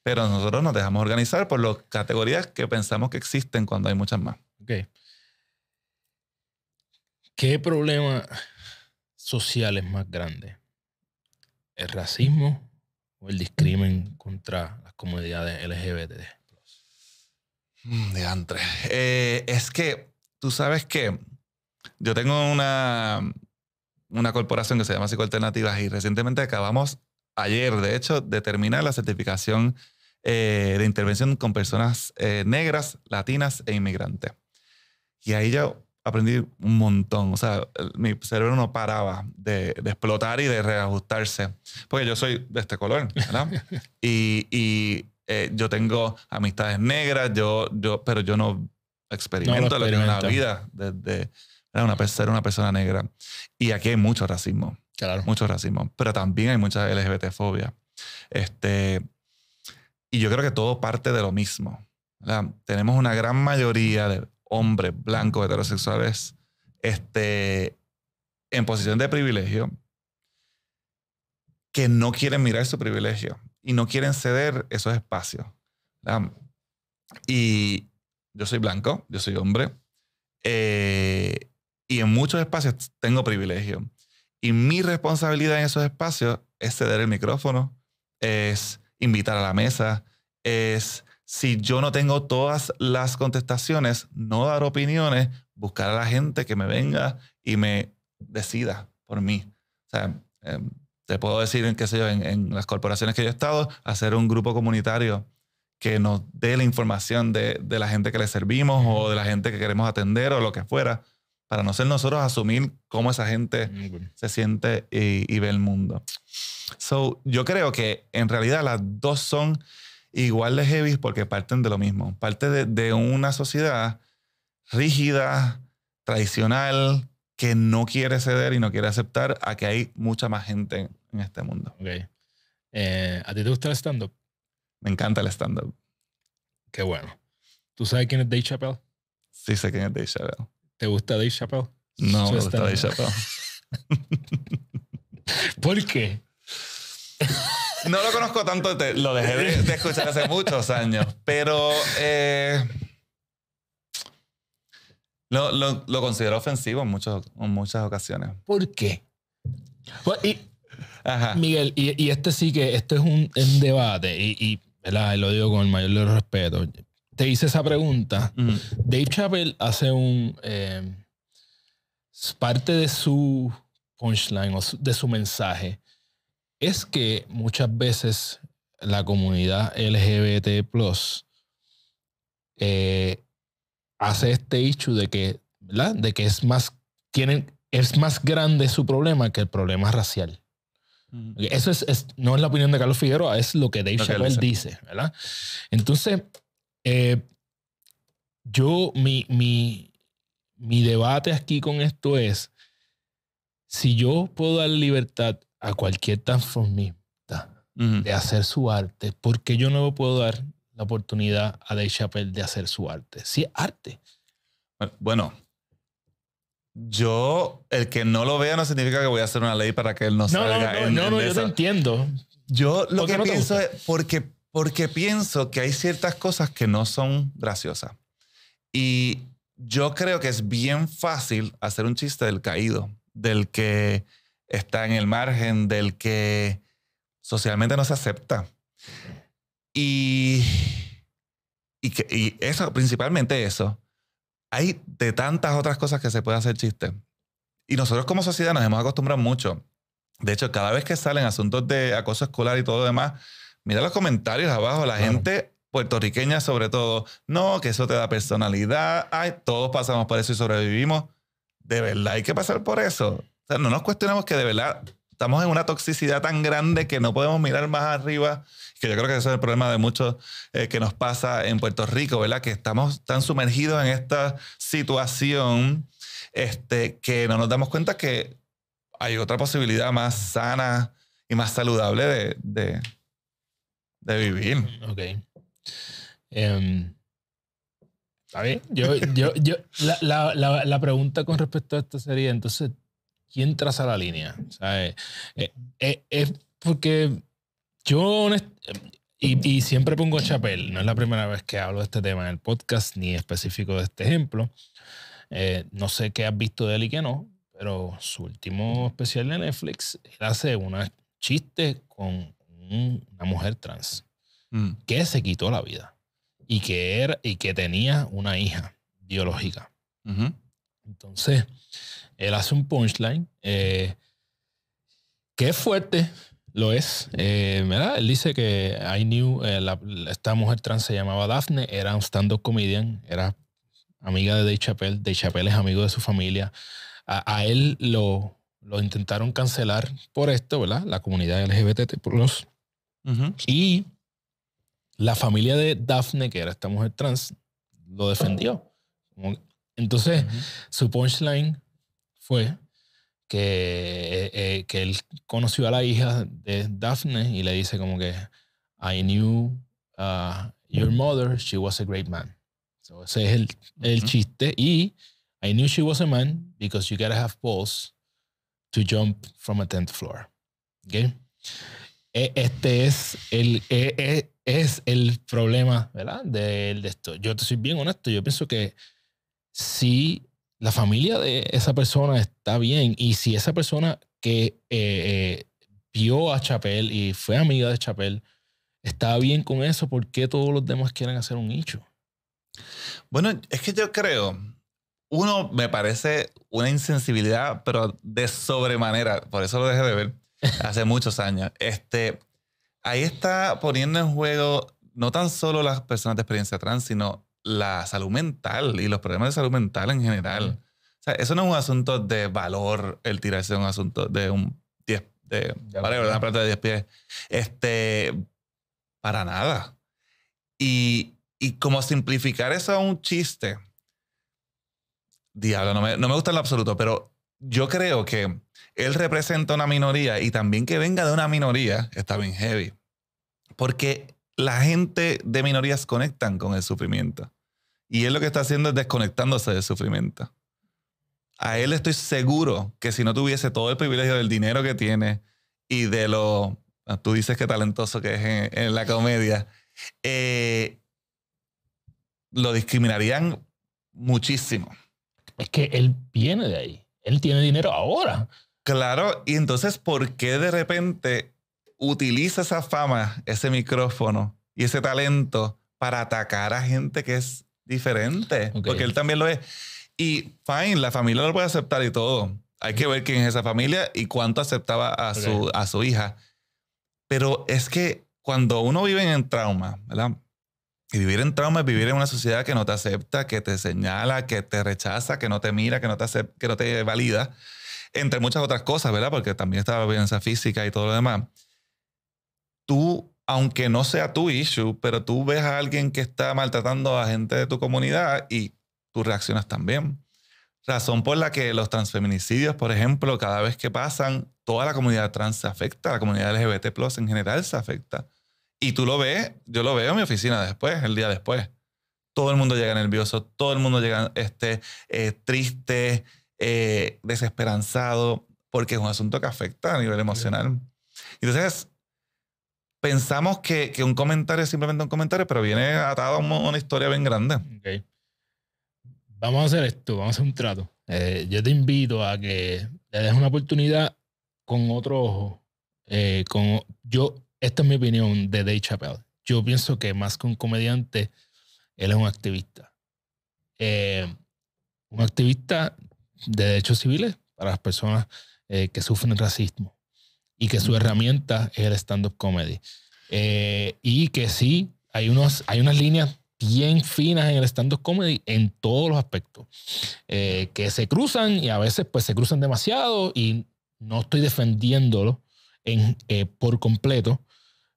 S2: pero nosotros nos dejamos organizar por las categorías que pensamos que existen cuando hay muchas más.
S1: Okay. ¿Qué problema social es más grande? ¿El racismo o el discrimen contra las comunidades LGBT?
S2: Diantre. Es que tú sabes que yo tengo una corporación que se llama Psicoalternativas y recientemente acabamos, ayer de hecho, de terminar la certificación de intervención con personas negras, latinas e inmigrantes. Y ahí yo aprendí un montón. O sea, mi cerebro no paraba de explotar y de reajustarse. Porque yo soy de este color, ¿verdad? y yo tengo amistades negras, pero yo no experimento lo que es una vida desde ser una persona negra. Y aquí hay mucho racismo.
S1: Claro.
S2: Mucho racismo. Pero también hay mucha LGBT-fobia. Y yo creo que todo parte de lo mismo, ¿verdad? Tenemos una gran mayoría de hombres blancos heterosexuales en posición de privilegio que no quieren mirar su privilegio y no quieren ceder esos espacios, ¿verdad? Y yo soy blanco, yo soy hombre, y en muchos espacios tengo privilegio. Y mi responsabilidad en esos espacios es ceder el micrófono, es invitar a la mesa, es, si yo no tengo todas las contestaciones, no dar opiniones, buscar a la gente que me venga y me decida por mí. O sea, te puedo decir, qué sé yo, en las corporaciones que yo he estado, hacer un grupo comunitario que nos dé la información de la gente que le servimos o de la gente que queremos atender o lo que fuera, para no ser nosotros asumir cómo esa gente se siente y ve el mundo. So, yo creo que en realidad las dos son igual de heavy porque parten de lo mismo. Parte de una sociedad rígida, tradicional, que no quiere ceder y no quiere aceptar a que hay mucha más gente en este mundo.
S1: Okay. ¿A ti te gusta el stand-up?
S2: Me encanta el stand-up.
S1: Qué bueno. ¿Tú sabes quién es Dave Chappelle?
S2: Sí sé quién es Dave Chappelle.
S1: ¿Te gusta Dave Chappelle?
S2: No me gusta Dave Chappelle.
S1: ¿Por qué?
S2: No lo conozco tanto, lo dejé de escuchar hace muchos años, pero lo considero ofensivo en muchas ocasiones.
S1: ¿Por qué?
S2: Ajá.
S1: Miguel, y este sí que esto es un debate y ¿verdad? Lo digo con el mayor de los respetos. Te hice esa pregunta. Dave Chappelle hace parte de su punchline o de su mensaje es que muchas veces la comunidad LGBT+ hace este issue de que, ¿verdad? De que es más grande su problema que el problema racial. Eso no es la opinión de Carlos Figueroa, es lo que Dave Chappelle dice, ¿verdad? Entonces, mi debate aquí con esto es, si yo puedo dar libertad a cualquier transformista de hacer su arte, ¿por qué yo no puedo dar la oportunidad a Dave Chappelle de hacer su arte? Sí, es arte.
S2: Bueno, el que no lo vea no significa que voy a hacer una ley para que él no salga.
S1: No, yo te entiendo.
S2: Yo lo que pienso es porque pienso que hay ciertas cosas que no son graciosas. Y yo creo que es bien fácil hacer un chiste del caído, del que está en el margen, del que socialmente no se acepta. Y eso, principalmente eso. Hay de tantas otras cosas que se puede hacer chiste. Y nosotros como sociedad nos hemos acostumbrado mucho. De hecho, cada vez que salen asuntos de acoso escolar y todo lo demás, mira los comentarios abajo. La gente puertorriqueña sobre todo, no, que eso te da personalidad. Ay, todos pasamos por eso y sobrevivimos. De verdad hay que pasar por eso. O sea, no nos cuestionamos que de verdad estamos en una toxicidad tan grande que no podemos mirar más arriba. Que yo creo que ese es el problema de muchos que nos pasa en Puerto Rico, ¿verdad? Que estamos tan sumergidos en esta situación que no nos damos cuenta que hay otra posibilidad más sana, y más saludable de vivir.
S1: Ok. Está bien. La pregunta con respecto a esto sería, entonces, ¿quién traza la línea? O sea, es porque yo, y siempre pongo a Chappelle, no es la primera vez que hablo de este tema en el podcast, ni específico de este ejemplo. No sé qué has visto de él y qué no, pero su último especial de Netflix, él hace unos chistes con una mujer trans que se quitó la vida y que tenía una hija biológica. Entonces, él hace un punchline que es fuerte, lo es, ¿verdad? Él dice que esta mujer trans se llamaba Daphne, era un stand-up comedian, era amiga de Dave Chappelle. Dave Chappelle es amigo de su familia. A él lo intentaron cancelar por esto, ¿verdad? La comunidad LGBT+. Y la familia de Daphne, que era esta mujer trans, lo defendió. Entonces, su punchline fue que él conoció a la hija de Daphne y le dice como que I knew your mother, she was a great man. So ese es el chiste. Y I knew she was a man because you gotta have balls to jump from a 10th floor. ¿Okay? Este es el problema, ¿verdad? De esto. Yo te soy bien honesto. Yo pienso que si la familia de esa persona está bien y si esa persona que vio a Chappelle y fue amiga de Chappelle está bien con eso, ¿por qué todos los demás quieren hacer un nicho?
S2: Bueno, es que yo creo, uno me parece una insensibilidad, pero de sobremanera, por eso lo dejé de ver hace muchos años. Ahí está poniendo en juego no tan solo las personas de experiencia trans, sino la salud mental y los problemas de salud mental en general. O sea, eso no es un asunto de valor, el tirarse un asunto de un 10, una plata de 10 pies. Para nada. Y como simplificar eso a un chiste, diablo, no me gusta en lo absoluto, pero yo creo que él representa una minoría y también que venga de una minoría está bien heavy. Porque la gente de minorías conectan con el sufrimiento. Y él lo que está haciendo es desconectándose del sufrimiento. A él estoy seguro que si no tuviese todo el privilegio del dinero que tiene y de tú dices que talentoso que es en la comedia, lo discriminarían muchísimo.
S1: Es que él viene de ahí. Él tiene dinero ahora.
S2: Claro, y entonces, ¿por qué de repente utiliza esa fama, ese micrófono y ese talento para atacar a gente que es diferente? Okay. Porque él también lo es. Y fine, la familia lo puede aceptar y todo. Hay que ver quién es esa familia y cuánto aceptaba a su hija. Pero es que cuando uno vive en trauma, ¿verdad? Y vivir en trauma es vivir en una sociedad que no te acepta, que te señala, que te rechaza, que no te mira, que no te valida, entre muchas otras cosas, ¿verdad? Porque también está la violencia física y todo lo demás. Tú, aunque no sea tu issue, pero tú ves a alguien que está maltratando a gente de tu comunidad y tú reaccionas también. Razón por la que los transfeminicidios, por ejemplo, cada vez que pasan, toda la comunidad trans se afecta, la comunidad LGBT+ en general se afecta. Y tú lo ves, yo lo veo en mi oficina después, el día después. Todo el mundo llega nervioso, todo el mundo llega triste, desesperanzado, porque es un asunto que afecta a nivel emocional. Entonces, pensamos que un comentario es simplemente un comentario, pero viene atado a una historia bien grande.
S1: Okay. Vamos a hacer esto, vamos a hacer un trato. Yo te invito a que le des una oportunidad con otro ojo. Esta es mi opinión de Dave Chappelle. Yo pienso que más que un comediante, él es un activista. Un activista de derechos civiles para las personas que sufren racismo. Y que su herramienta es el stand-up comedy. Y que sí, hay unas líneas bien finas en el stand-up comedy en todos los aspectos. Que se cruzan y a veces pues se cruzan demasiado y no estoy defendiéndolo por completo,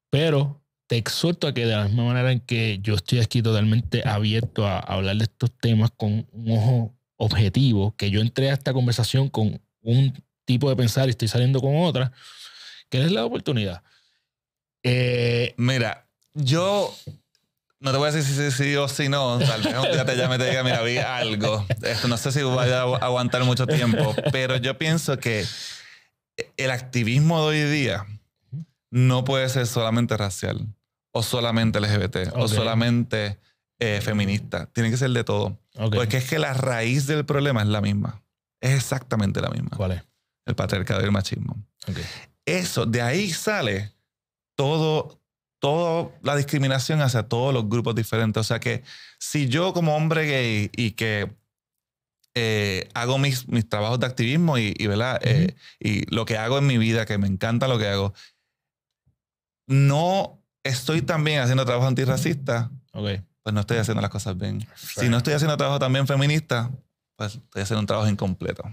S1: pero te exhorto a que de la misma manera en que yo estoy aquí totalmente abierto a hablar de estos temas con un ojo objetivo, que yo entré a esta conversación con un tipo de pensar y estoy saliendo con otra, que les la oportunidad.
S2: Mira, yo no te voy a decir si sí o si no. Tal vez un día te llame y te diga, mira, vi algo. Esto no sé si voy a aguantar mucho tiempo, pero yo pienso que el activismo de hoy día no puede ser solamente racial o solamente LGBT o solamente feminista. Tiene que ser de todo. Porque es que la raíz del problema es la misma. Es exactamente la misma.
S1: ¿Cuál es?
S2: El patriarcado y el machismo. Eso, de ahí sale toda la discriminación hacia todos los grupos diferentes. O sea que si yo como hombre gay y que hago mis trabajos de activismo ¿verdad? Y lo que hago en mi vida, que me encanta lo que hago, no estoy también haciendo trabajo antirracista, pues no estoy haciendo las cosas bien. Si no estoy haciendo trabajo también feminista, pues estoy haciendo un trabajo incompleto.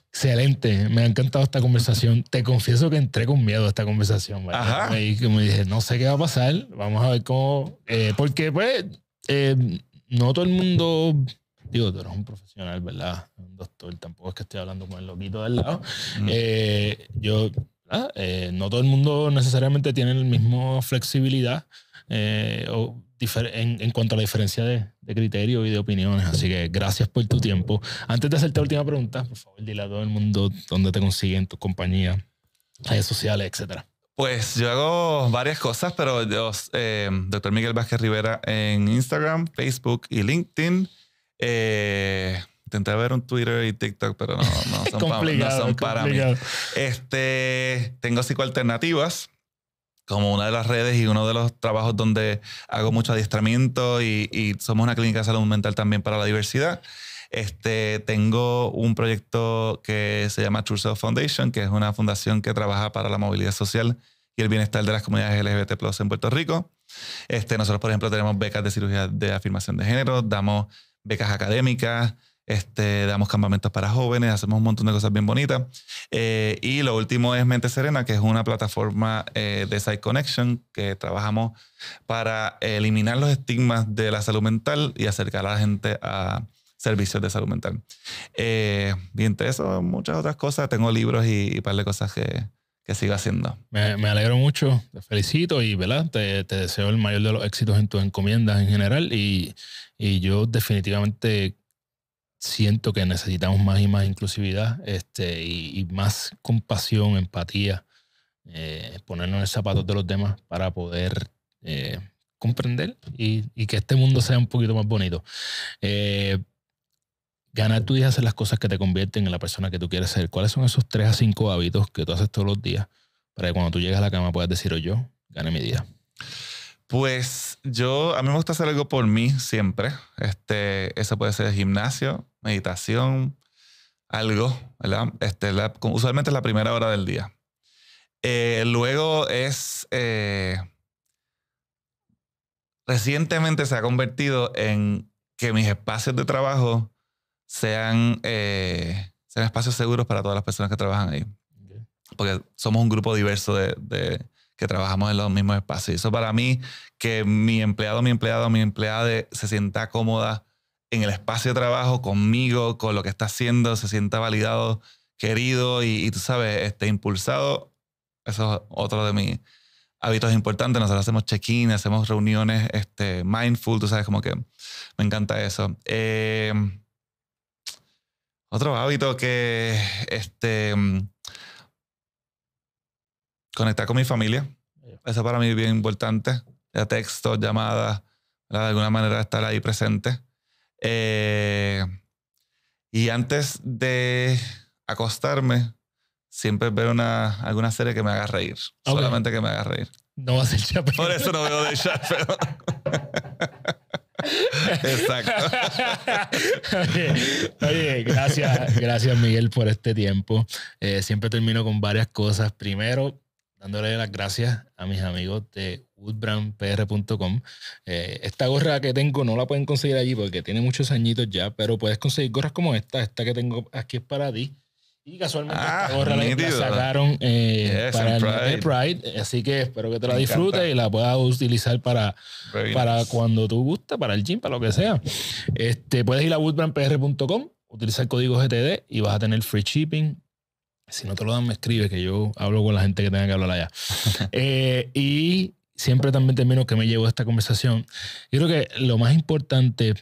S1: Excelente, me ha encantado esta conversación. Te confieso que entré con miedo a esta conversación, ¿verdad? Ajá. Y como dije, no sé qué va a pasar, vamos a ver cómo... porque pues no todo el mundo... Digo, tú eres un profesional, ¿verdad? Un doctor, tampoco es que estoy hablando con el loquito del lado. No todo el mundo necesariamente tiene la misma flexibilidad en cuanto a la diferencia de criterio y de opiniones. Así que gracias por tu tiempo. Antes de hacerte la última pregunta, por favor, dile a todo el mundo dónde te consiguen, tu compañía, redes sociales, etcétera.
S2: Pues yo hago varias cosas, pero yo, Dr. Miguel Vázquez Rivera en Instagram, Facebook y LinkedIn. Intenté ver un Twitter y TikTok, pero no son para mí. Tengo Psicoalternativas como una de las redes y uno de los trabajos donde hago mucho adiestramiento y somos una clínica de salud mental también para la diversidad. Tengo un proyecto que se llama True Self Foundation, que es una fundación que trabaja para la movilidad social y el bienestar de las comunidades LGBT+ en Puerto Rico. Nosotros, por ejemplo, tenemos becas de cirugía de afirmación de género, damos becas académicas, damos campamentos para jóvenes, hacemos un montón de cosas bien bonitas. Y lo último es Mente Serena, que es una plataforma de Psych Connection que trabajamos para eliminar los estigmas de la salud mental y acercar a la gente a servicios de salud mental. Y entre eso, muchas otras cosas. Tengo libros y un par de cosas que sigo haciendo.
S1: Me alegro mucho, te felicito y ¿verdad? Te deseo el mayor de los éxitos en tus encomiendas en general y yo definitivamente siento que necesitamos más y más inclusividad y más compasión, empatía, ponernos en los zapatos de los demás para poder comprender y que este mundo sea un poquito más bonito. Ganar tu día, hacer las cosas que te convierten en la persona que tú quieres ser. ¿Cuáles son esos 3 a 5 hábitos que tú haces todos los días para que cuando tú llegues a la cama puedas decir, yo gané mi día?
S2: Pues a mí me gusta hacer algo por mí siempre. Eso puede ser gimnasio, meditación, algo, ¿verdad? Usualmente es la primera hora del día. Luego recientemente se ha convertido en que mis espacios de trabajo sean espacios seguros para todas las personas que trabajan ahí. Porque somos un grupo diverso que trabajamos en los mismos espacios. Y eso para mí, que mi empleada se sienta cómoda en el espacio de trabajo conmigo, con lo que está haciendo, se sienta validado, querido y tú sabes, impulsado. Eso es otro de mis hábitos importantes. Nosotros hacemos check-in, hacemos reuniones mindful, tú sabes, como que me encanta eso. Otro hábito que conectar con mi familia. Eso para mí es bien importante. Ya textos, llamadas, de alguna manera estar ahí presente. Y antes de acostarme, siempre ver alguna serie que me haga reír. Solamente que me haga reír.
S1: No va a ser Chappelle.
S2: Por eso no veo de Chappelle. Exacto.
S1: Oye, gracias Miguel por este tiempo. Siempre termino con varias cosas. Primero, dándole las gracias a mis amigos de woodbrandpr.com. Esta gorra que tengo no la pueden conseguir allí porque tiene muchos añitos ya, pero puedes conseguir gorras como esta que tengo aquí es para ti. Y casualmente esta gorra la sacaron para el mes de Pride, así que espero que te la disfrutes y la puedas utilizar para cuando tú gustes, para el gym, para lo que sea. Puedes ir a woodbrandpr.com, utilizar el código GTD y vas a tener free shipping Si no te lo dan, me escribe, que yo hablo con la gente que tenga que hablar allá. Y siempre también termino que me llevo de esta conversación. Yo creo que lo más importante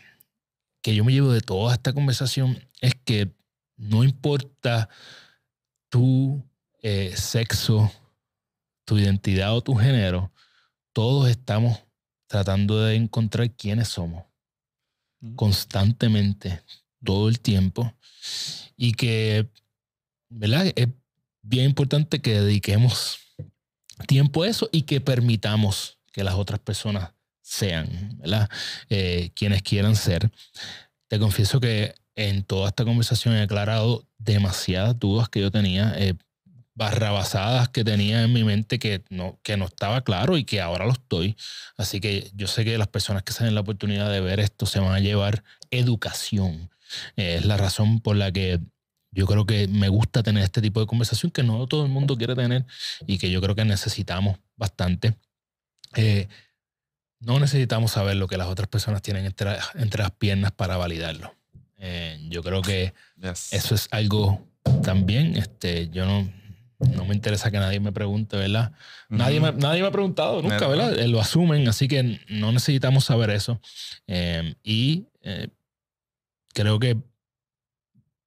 S1: que yo me llevo de toda esta conversación es que no importa tu sexo, tu identidad o tu género, todos estamos tratando de encontrar quiénes somos constantemente, todo el tiempo, y que, ¿verdad? Es bien importante que dediquemos tiempo a eso y que permitamos que las otras personas sean, ¿verdad? Quienes quieran ser. Te confieso que en toda esta conversación he aclarado demasiadas dudas que yo tenía, barrabasadas que tenía en mi mente que no estaba claro y que ahora lo estoy. Así que yo sé que las personas que se den la oportunidad de ver esto se van a llevar educación. Es la razón por la que yo creo que me gusta tener este tipo de conversación que no todo el mundo quiere tener y que yo creo que necesitamos bastante. No necesitamos saber lo que las otras personas tienen entre las piernas para validarlo. Yo creo que eso es algo también, yo no me interesa que nadie me pregunte, ¿verdad? Nadie me ha preguntado nunca, ¿verdad? Lo asumen, así que no necesitamos saber eso. Creo que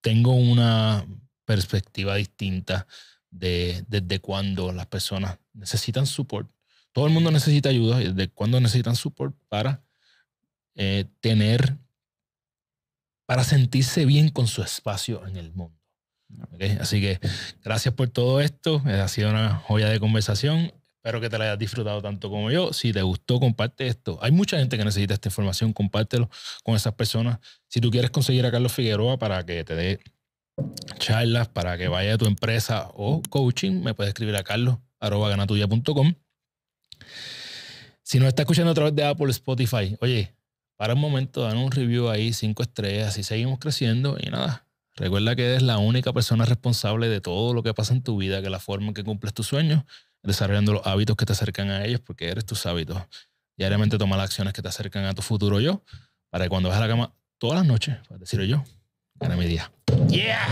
S1: tengo una perspectiva distinta desde cuando las personas necesitan support. Todo el mundo necesita ayuda, desde cuando necesitan support para para sentirse bien con su espacio en el mundo. ¿Okay? Así que gracias por todo esto. Ha sido una joya de conversación. Espero que te la hayas disfrutado tanto como yo. Si te gustó, comparte esto. Hay mucha gente que necesita esta información. Compártelo con esas personas. Si tú quieres conseguir a Carlos Figueroa para que te dé charlas, para que vaya a tu empresa o coaching, me puedes escribir a carlos@ganatuya.com. Si nos está escuchando a través de Apple, Spotify, oye, para un momento, dan un review ahí, 5 estrellas, y seguimos creciendo. Y nada, recuerda que eres la única persona responsable de todo lo que pasa en tu vida, que la forma en que cumples tus sueños, desarrollando los hábitos que te acercan a ellos, porque eres tus hábitos. Diariamente toma las acciones que te acercan a tu futuro yo, para que cuando vas a la cama todas las noches, puedas decir yo, gana mi día. ¡Yeah!